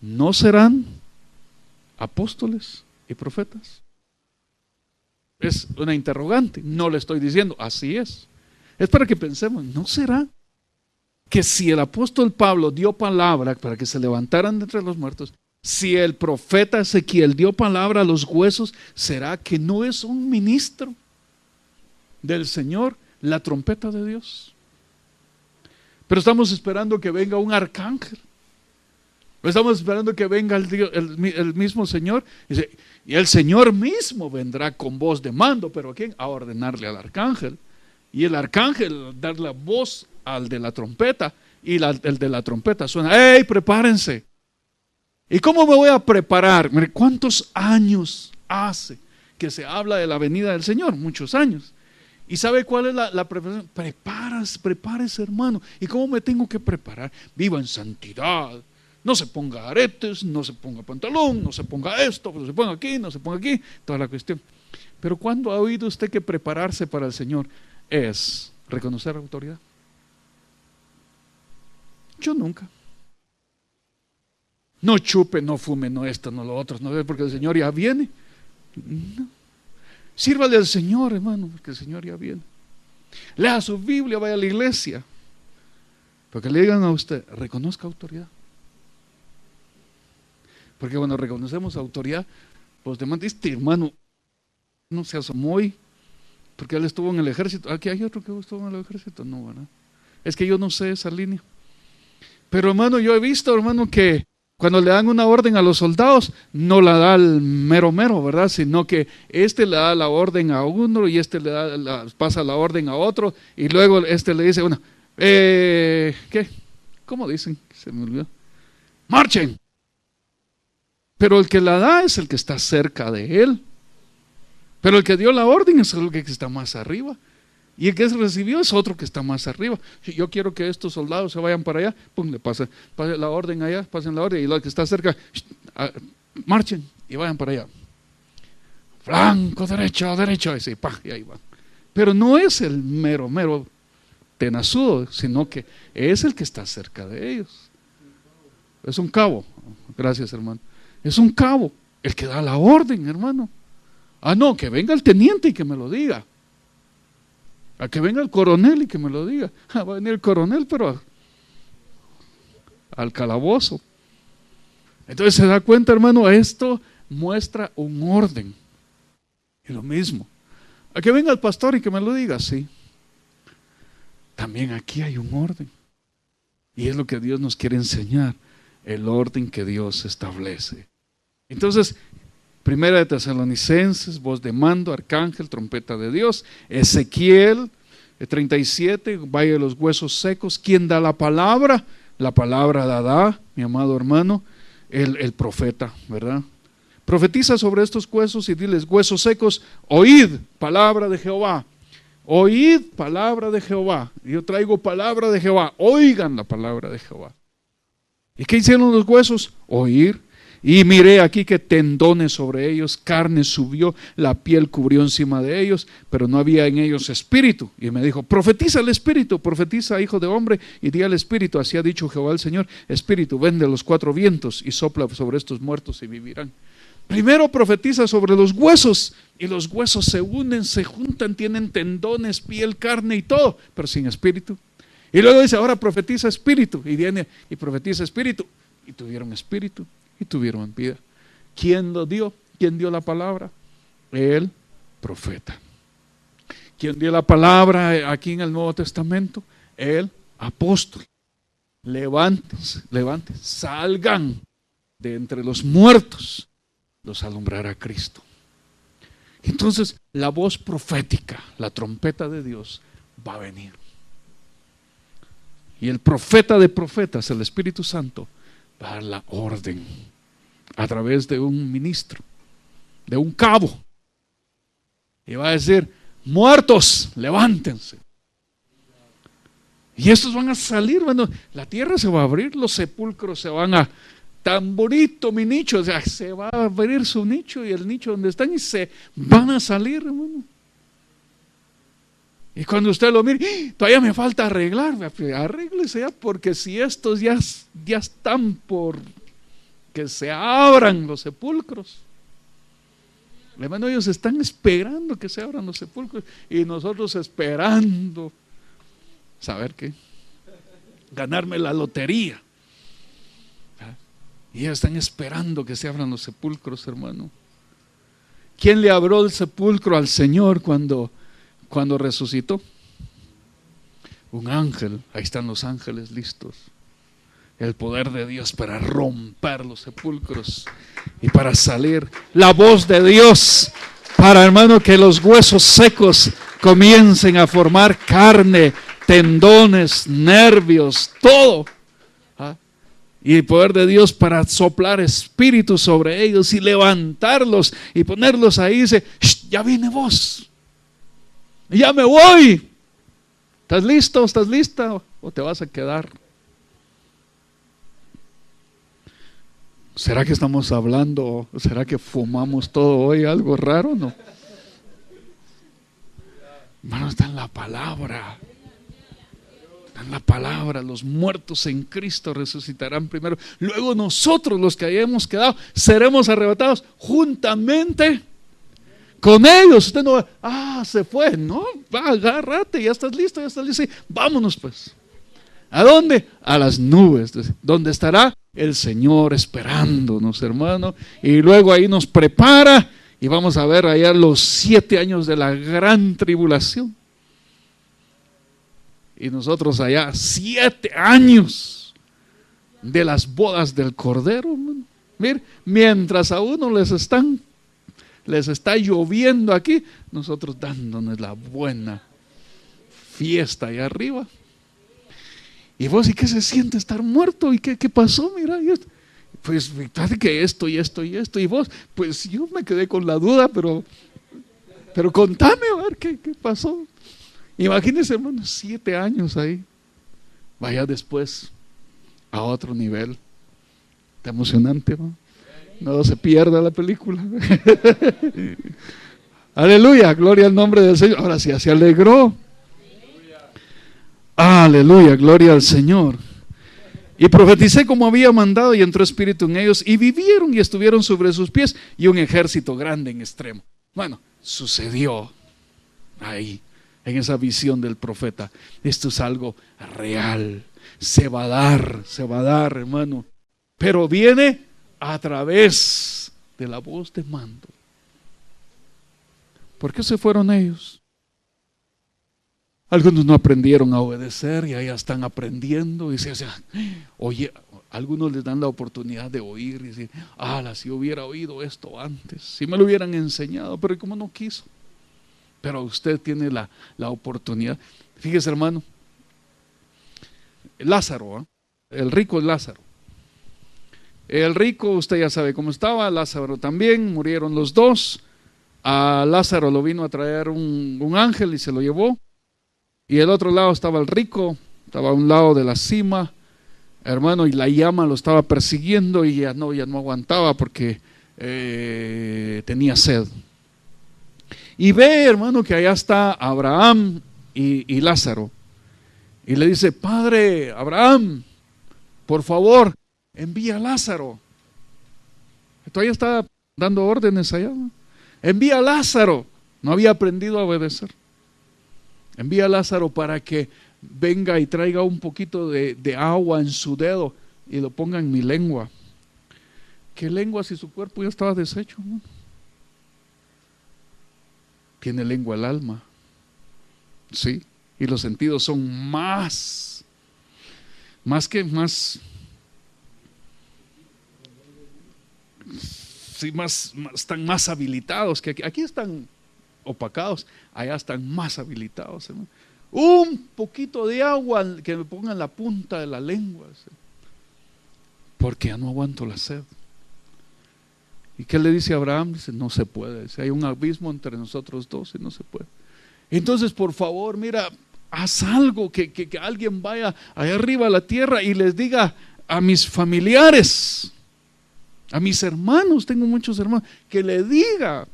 no serán apóstoles y profetas? Es una interrogante, no le estoy diciendo, así es. Es para que pensemos, ¿no será que si el apóstol Pablo dio palabra para que se levantaran de entre los muertos, si el profeta Ezequiel dio palabra a los huesos, será que no es un ministro del Señor la trompeta de Dios? Pero estamos esperando que venga un arcángel. Estamos esperando que venga el mismo Señor. Y el Señor mismo vendrá con voz de mando, pero ¿a quién? A ordenarle al arcángel. Y el arcángel dar la voz al de la trompeta. Y el de la trompeta suena, ¡hey, prepárense! ¿Y cómo me voy a preparar? Mire, ¿cuántos años hace que se habla de la venida del Señor? Muchos años. ¿Y sabe cuál es la preparación? Prepárese, hermano. ¿Y cómo me tengo que preparar? Viva en santidad. No se ponga aretes, no se ponga pantalón, no se ponga esto, no se ponga aquí, no se ponga aquí, toda la cuestión. Pero ¿cuándo ha oído usted que prepararse para el Señor es reconocer la autoridad? Yo nunca. No chupe, no fume, no esto, no lo otro, no, porque el Señor ya viene. No. Sírvale al Señor, hermano, porque el Señor ya viene. Lea su Biblia, vaya a la iglesia. Porque le digan a usted, reconozca autoridad. Porque cuando reconocemos autoridad, los demás dicen, hermano, no se asomó hoy, porque él estuvo en el ejército. Aquí hay otro que estuvo en el ejército. No, ¿verdad? Es que yo no sé esa línea. Pero hermano, yo he visto, hermano, que cuando le dan una orden a los soldados, no la da el mero, ¿verdad? Sino que le da la orden a uno y pasa la orden a otro, y luego le dice, bueno, ¿qué? ¿Cómo dicen? Se me olvidó. ¡Marchen! Pero el que la da es el que está cerca de él. Pero el que dio la orden es el que está más arriba. Y el que recibió es otro que está más arriba. Si yo quiero que estos soldados se vayan para allá, pum, le pasa la orden allá, pasen la orden, y el que está cerca, marchen y vayan para allá. Flanco, derecho, y ahí van. Pero no es el mero tenazudo, sino que es el que está cerca de ellos. Es un cabo. Gracias, hermano. Es un cabo, el que da la orden, hermano. No, que venga el teniente y que me lo diga. A que venga el coronel y que me lo diga. Va a venir el coronel, pero al calabozo. Entonces se da cuenta, hermano, esto muestra un orden. Y lo mismo. A que venga el pastor y que me lo diga, sí. También aquí hay un orden. Y es lo que Dios nos quiere enseñar, el orden que Dios establece. Entonces, Primera de Tesalonicenses, voz de mando, arcángel, trompeta de Dios. Ezequiel 37, valle de los huesos secos. ¿Quién da la palabra? La palabra da, mi amado hermano, el profeta, ¿verdad? Profetiza sobre estos huesos y diles, huesos secos, oíd palabra de Jehová. Oíd palabra de Jehová. Yo traigo palabra de Jehová. Oigan la palabra de Jehová. ¿Y qué hicieron los huesos? Oír. Y miré aquí que tendones sobre ellos, carne subió, la piel cubrió encima de ellos, pero no había en ellos espíritu. Y me dijo, profetiza el espíritu, profetiza, hijo de hombre, y di al espíritu, así ha dicho Jehová el Señor, espíritu, ven de los cuatro vientos y sopla sobre estos muertos y vivirán. Primero profetiza sobre los huesos, y los huesos se unen, se juntan, tienen tendones, piel, carne y todo, pero sin espíritu. Y luego dice, ahora profetiza espíritu, y viene y profetiza espíritu, y tuvieron espíritu. Y tuvieron vida. ¿Quién lo dio? ¿Quién dio la palabra? El profeta. ¿Quién dio la palabra aquí en el Nuevo Testamento? El apóstol. Levántense, salgan de entre los muertos, los alumbrará Cristo. Entonces, la voz profética, la trompeta de Dios, va a venir. Y el profeta de profetas, el Espíritu Santo, va a dar la orden a través de un ministro, de un cabo, y va a decir, muertos, levántense. Y estos van a salir, bueno, la tierra se va a abrir, los sepulcros se van a, tan bonito mi nicho, o sea, se va a abrir su nicho y el nicho donde están y se van a salir, hermano. Y cuando usted lo mire, todavía me falta arreglar, arréglese ya, porque si estos ya están por que se abran los sepulcros. Hermano, ellos están esperando que se abran los sepulcros y nosotros esperando, ¿saber qué? Ganarme la lotería. Y ellos están esperando que se abran los sepulcros, hermano. ¿Quién le abrió el sepulcro al Señor cuando resucitó? Un ángel. Ahí están los ángeles listos. El poder de Dios para romper los sepulcros y para salir. La voz de Dios para, hermano, que los huesos secos comiencen a formar carne, tendones, nervios, todo. Y el poder de Dios para soplar espíritu sobre ellos y levantarlos y ponerlos ahí. Dice, ya viene vos, ya me voy. ¿Estás listo? ¿Estás lista? ¿O te vas a quedar? ¿Será que estamos hablando? ¿Será que fumamos todo hoy? ¿Algo raro? No. Hermano, está en la palabra. Está en la palabra. Los muertos en Cristo resucitarán primero. Luego nosotros, los que hayamos quedado, seremos arrebatados juntamente con ellos. Usted no va, se fue. No, va, agárrate, ya estás listo, ya estás listo. Vámonos pues. ¿A dónde? A las nubes, donde estará el Señor esperándonos, hermano. Y luego ahí nos prepara y vamos a ver allá los 7 años de la gran tribulación. Y nosotros allá 7 años de las bodas del Cordero. Mire, mientras a uno les está lloviendo aquí, nosotros dándonos la buena fiesta allá arriba. Y vos, ¿y qué se siente estar muerto? ¿Y qué pasó? Mira, pues fíjate que esto y esto y esto. Y vos, pues yo me quedé con la duda, pero contame a ver qué pasó. Imagínense, hermano, 7 años ahí. Vaya después a otro nivel. Está emocionante, ¿no? No se pierda la película. Aleluya, gloria al nombre del Señor. Ahora sí, se alegró. Aleluya, gloria al Señor. Y profeticé como había mandado, y entró espíritu en ellos, y vivieron y estuvieron sobre sus pies, y un ejército grande en extremo. Bueno, sucedió ahí, en esa visión del profeta. Esto es algo real. Se va a dar, hermano. Pero viene a través de la voz de mando. ¿Por qué se fueron ellos? Algunos no aprendieron a obedecer y allá están aprendiendo. Y oye, algunos les dan la oportunidad de oír y decir, si hubiera oído esto antes, si me lo hubieran enseñado, pero como no quiso. Pero usted tiene la oportunidad. Fíjese, hermano, Lázaro, el rico es Lázaro. El rico, usted ya sabe cómo estaba, Lázaro también, murieron los dos. A Lázaro lo vino a traer un ángel y se lo llevó. Y del otro lado estaba el rico, estaba a un lado de la cima, hermano, y la llama lo estaba persiguiendo y ya no aguantaba porque tenía sed. Y ve, hermano, que allá está Abraham y Lázaro. Y le dice, Padre Abraham, por favor, envía a Lázaro. Todavía está dando órdenes allá, ¿no? Envía a Lázaro. No había aprendido a obedecer. Envía a Lázaro para que venga y traiga un poquito de agua en su dedo y lo ponga en mi lengua. ¿Qué lengua si su cuerpo ya estaba deshecho, ¿no? Tiene lengua el alma. Sí, y los sentidos son están más habilitados que aquí. Aquí están opacados, allá están más habilitados, hermano. Un poquito de agua que me pongan la punta de la lengua, porque ya no aguanto la sed. ¿Y qué le dice Abraham? Dice, no se puede. Dice, hay un abismo entre nosotros dos y no se puede. Entonces, por favor, mira, haz algo, que alguien vaya allá arriba a la tierra y les diga a mis familiares, a mis hermanos, tengo muchos hermanos, que le diga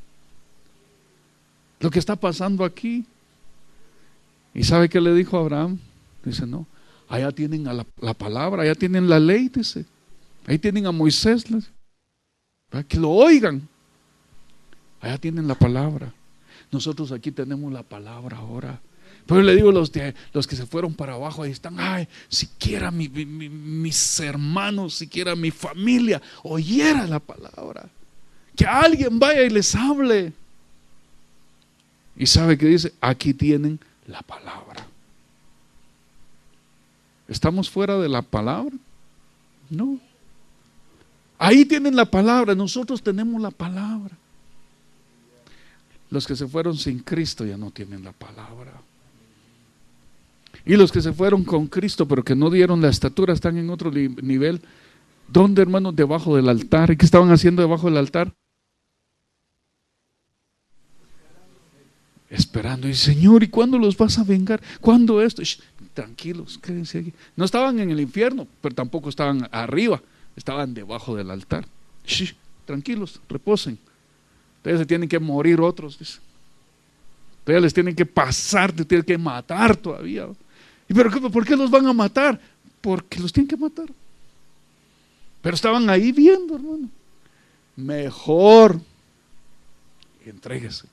lo que está pasando aquí. ¿Y sabe qué le dijo Abraham? Dice, no, allá tienen la palabra, allá tienen la ley, dice, ahí tienen a Moisés, para que lo oigan. Allá tienen la palabra. Nosotros aquí tenemos la palabra ahora. Pero le digo a los que se fueron para abajo, ahí están, ay, siquiera mis hermanos, siquiera mi familia oyera la palabra. Que alguien vaya y les hable. Y sabe que dice, aquí tienen la palabra. ¿Estamos fuera de la palabra? No. Ahí tienen la palabra, nosotros tenemos la palabra. Los que se fueron sin Cristo ya no tienen la palabra. Y los que se fueron con Cristo pero que no dieron la estatura están en otro nivel. ¿Dónde, hermanos? Debajo del altar. ¿Y qué estaban haciendo debajo del altar? Esperando. Y Señor, ¿y cuándo los vas a vengar? ¿Cuándo esto? Tranquilos, quédense aquí. No estaban en el infierno, pero tampoco estaban arriba. Estaban debajo del altar. Tranquilos, reposen. Ustedes se tienen que morir otros, dice. Ustedes les tienen que pasar, te tienen que matar todavía. ¿Y pero por qué los van a matar? Porque los tienen que matar. Pero estaban ahí viendo, hermano. Mejor entréguese.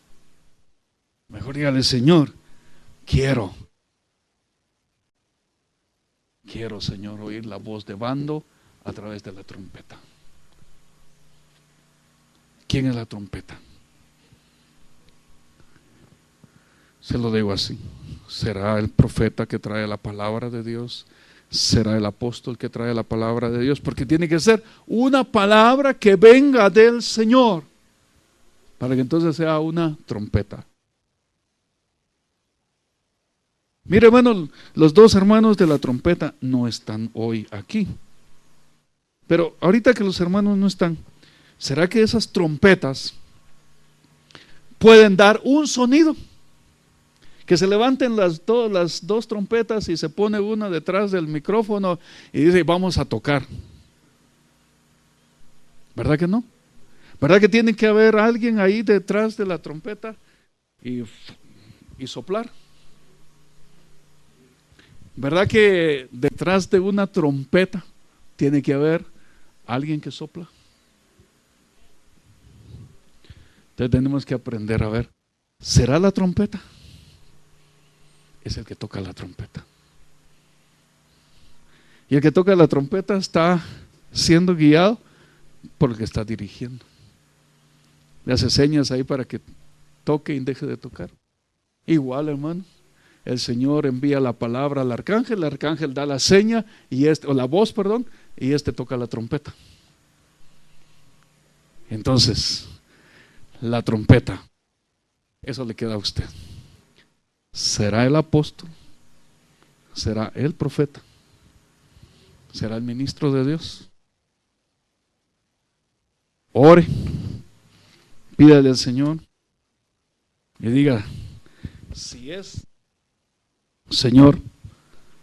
Mejor dígale, Señor, quiero, Señor, oír la voz de bando a través de la trompeta. ¿Quién es la trompeta? Se lo digo así. ¿Será el profeta que trae la palabra de Dios? ¿Será el apóstol que trae la palabra de Dios? Porque tiene que ser una palabra que venga del Señor, para que entonces sea una trompeta. Mire, hermano, los dos hermanos de la trompeta no están hoy aquí. Pero ahorita que los hermanos no están, ¿será que esas trompetas pueden dar un sonido? Que se levanten las dos trompetas y se pone una detrás del micrófono y dice, vamos a tocar. ¿Verdad que no? ¿Verdad que tiene que haber alguien ahí detrás de la trompeta y soplar? ¿Verdad que detrás de una trompeta tiene que haber alguien que sopla? Entonces tenemos que aprender a ver, ¿será la trompeta? Es el que toca la trompeta. Y el que toca la trompeta está siendo guiado por el que está dirigiendo. Le hace señas ahí para que toque y deje de tocar. Igual, hermano. El Señor envía la palabra al arcángel, el arcángel da la seña o la voz, perdón, y toca la trompeta. Entonces, la trompeta, eso le queda a usted. ¿Será el apóstol? ¿Será el profeta? ¿Será el ministro de Dios? Ore, pídale al Señor y diga, si es, Señor,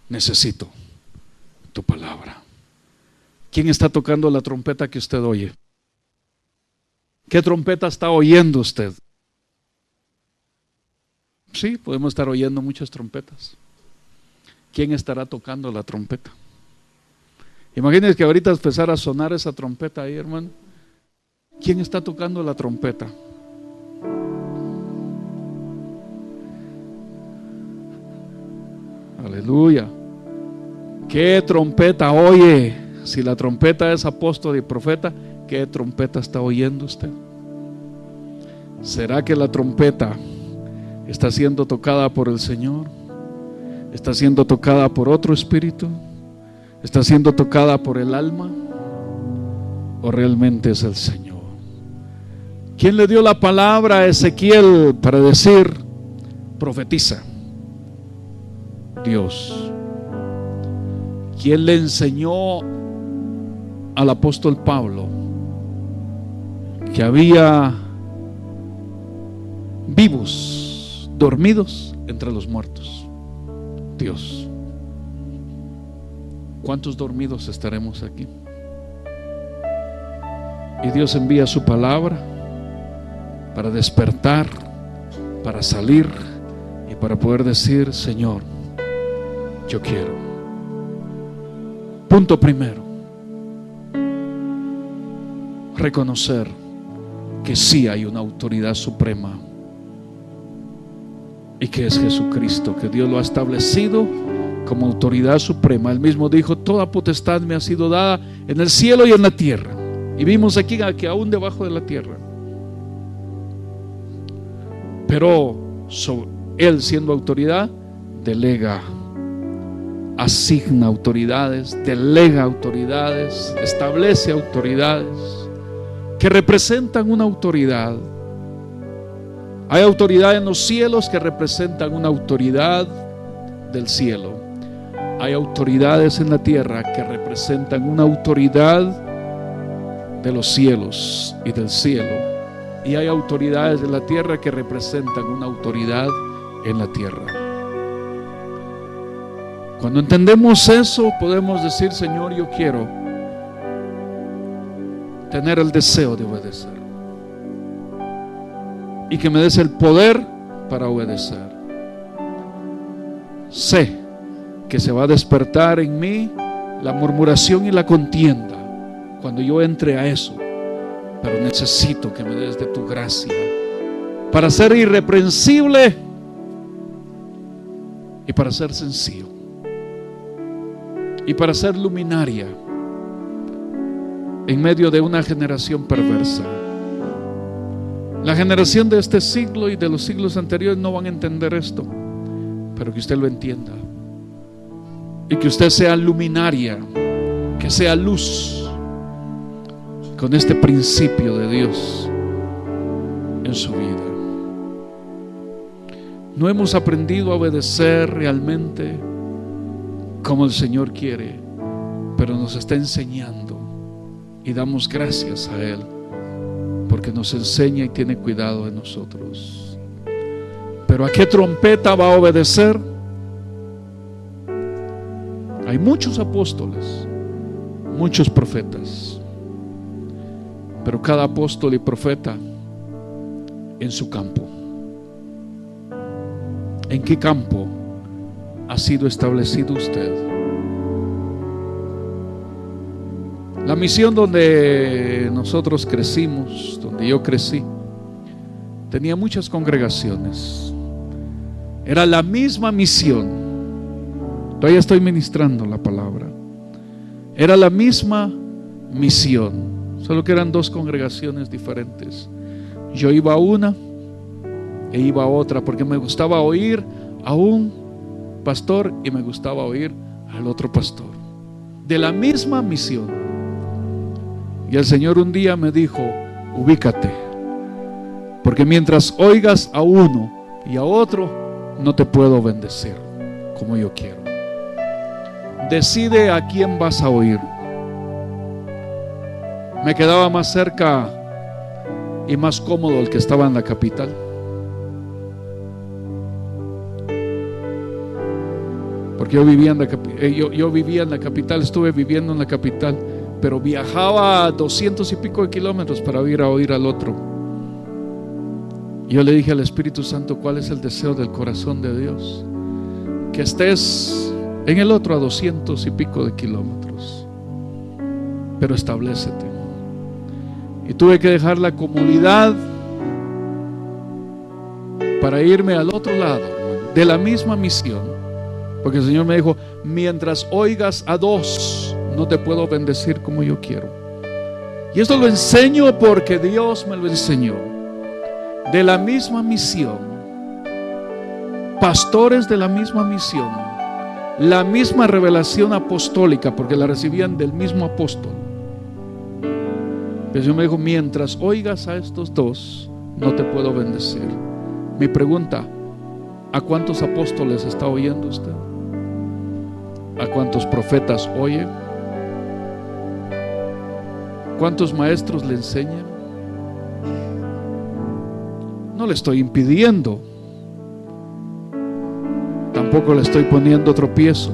necesito tu palabra. ¿Quién está tocando la trompeta que usted oye? ¿Qué trompeta está oyendo usted? Sí, podemos estar oyendo muchas trompetas. ¿Quién estará tocando la trompeta? Imagínense que ahorita empezara a sonar esa trompeta ahí, hermano. ¿Quién está tocando la trompeta? Aleluya. ¿Qué trompeta oye? Si la trompeta es apóstol y profeta, ¿qué trompeta está oyendo usted? ¿Será que la trompeta está siendo tocada por el Señor? ¿Está siendo tocada por otro espíritu? ¿Está siendo tocada por el alma? ¿O realmente es el Señor? ¿Quién le dio la palabra a Ezequiel para decir, profetiza? Dios. ¿Quién le enseñó al apóstol Pablo que había vivos, dormidos entre los muertos? Dios. ¿Cuántos dormidos estaremos aquí? Y Dios envía su palabra para despertar, para salir y para poder decir, Señor, yo quiero. Punto primero, reconocer que sí hay una autoridad suprema y que es Jesucristo, que Dios lo ha establecido como autoridad suprema. Él mismo dijo: toda potestad me ha sido dada en el cielo y en la tierra. Y vimos aquí que aún debajo de la tierra. Pero Él, siendo autoridad, delega, asigna autoridades, delega autoridades, establece autoridades que representan una autoridad. Hay autoridad en los cielos que representan una autoridad del cielo. Hay autoridades en la tierra que representan una autoridad de los cielos y del cielo. Y hay autoridades de la tierra que representan una autoridad en la tierra. Cuando entendemos eso, podemos decir: Señor, yo quiero tener el deseo de obedecer, y que me des el poder para obedecer. Sé que se va a despertar en mí la murmuración y la contienda cuando yo entre a eso, pero necesito que me des de tu gracia para ser irreprensible y para ser sencillo y para ser luminaria en medio de una generación perversa. La generación de este siglo y de los siglos anteriores no van a entender esto, pero que usted lo entienda y que usted sea luminaria, que sea luz con este principio de Dios en su vida. No hemos aprendido a obedecer realmente como el Señor quiere, pero nos está enseñando y damos gracias a Él porque nos enseña y tiene cuidado de nosotros. Pero ¿a qué trompeta va a obedecer? Hay muchos apóstoles, muchos profetas, pero cada apóstol y profeta en su campo. ¿En qué campo ha sido establecido usted? La misión donde nosotros crecimos, donde yo crecí, tenía muchas congregaciones. Era la misma misión. Todavía estoy ministrando la palabra. Era la misma misión, solo que eran dos congregaciones diferentes. Yo iba a una e iba a otra porque me gustaba oír a un pastor y me gustaba oír al otro pastor, de la misma misión. Y el Señor un día me dijo: ubícate, porque mientras oigas a uno y a otro, no te puedo bendecir como yo quiero. Decide a quién vas a oír. Me quedaba más cerca y más cómodo el que estaba en la capital. Porque yo vivía en la capital, estuve viviendo en la capital, pero viajaba 200 y pico de kilómetros para ir a oír al otro. Y yo le dije al Espíritu Santo: ¿cuál es el deseo del corazón de Dios? Que estés en el otro a 200 y pico de kilómetros, pero establécete. Y tuve que dejar la comodidad para irme al otro lado, hermano, de la misma misión, porque el Señor me dijo: mientras oigas a dos, no te puedo bendecir como yo quiero. Y esto lo enseño porque Dios me lo enseñó. De la misma misión, pastores de la misma misión, la misma revelación apostólica, porque la recibían del mismo apóstol. El Señor me dijo: mientras oigas a estos dos, no te puedo bendecir. Mi pregunta: ¿a cuántos apóstoles está oyendo usted? ¿A cuántos profetas oye? ¿Cuántos maestros le enseñan? No le estoy impidiendo, tampoco le estoy poniendo tropiezo,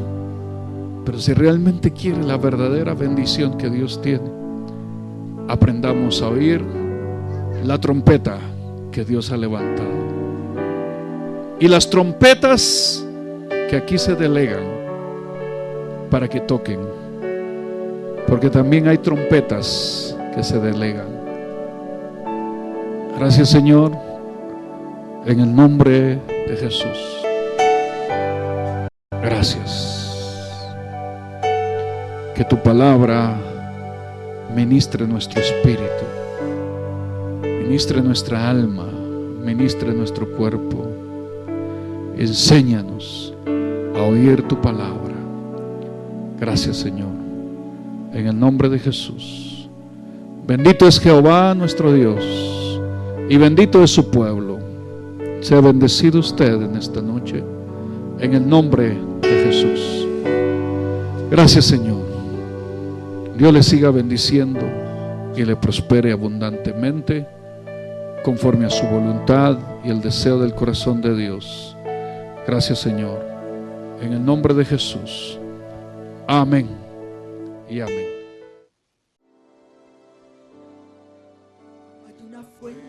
pero si realmente quiere la verdadera bendición que Dios tiene, aprendamos a oír la trompeta que Dios ha levantado. Y las trompetas que aquí se delegan para que toquen, porque también hay trompetas que se delegan Gracias, Señor, en el nombre de Jesús. Gracias. Que tu palabra ministre nuestro espíritu, ministre nuestra alma, ministre nuestro cuerpo. Enséñanos a oír tu palabra. Gracias, Señor, en el nombre de Jesús. Bendito es Jehová nuestro Dios y bendito es su pueblo. Sea bendecido usted en esta noche, en el nombre de Jesús. Gracias, Señor. Dios le siga bendiciendo y le prospere abundantemente conforme a su voluntad y el deseo del corazón de Dios. Gracias, Señor, en el nombre de Jesús. Amén y amén. Hay una fuente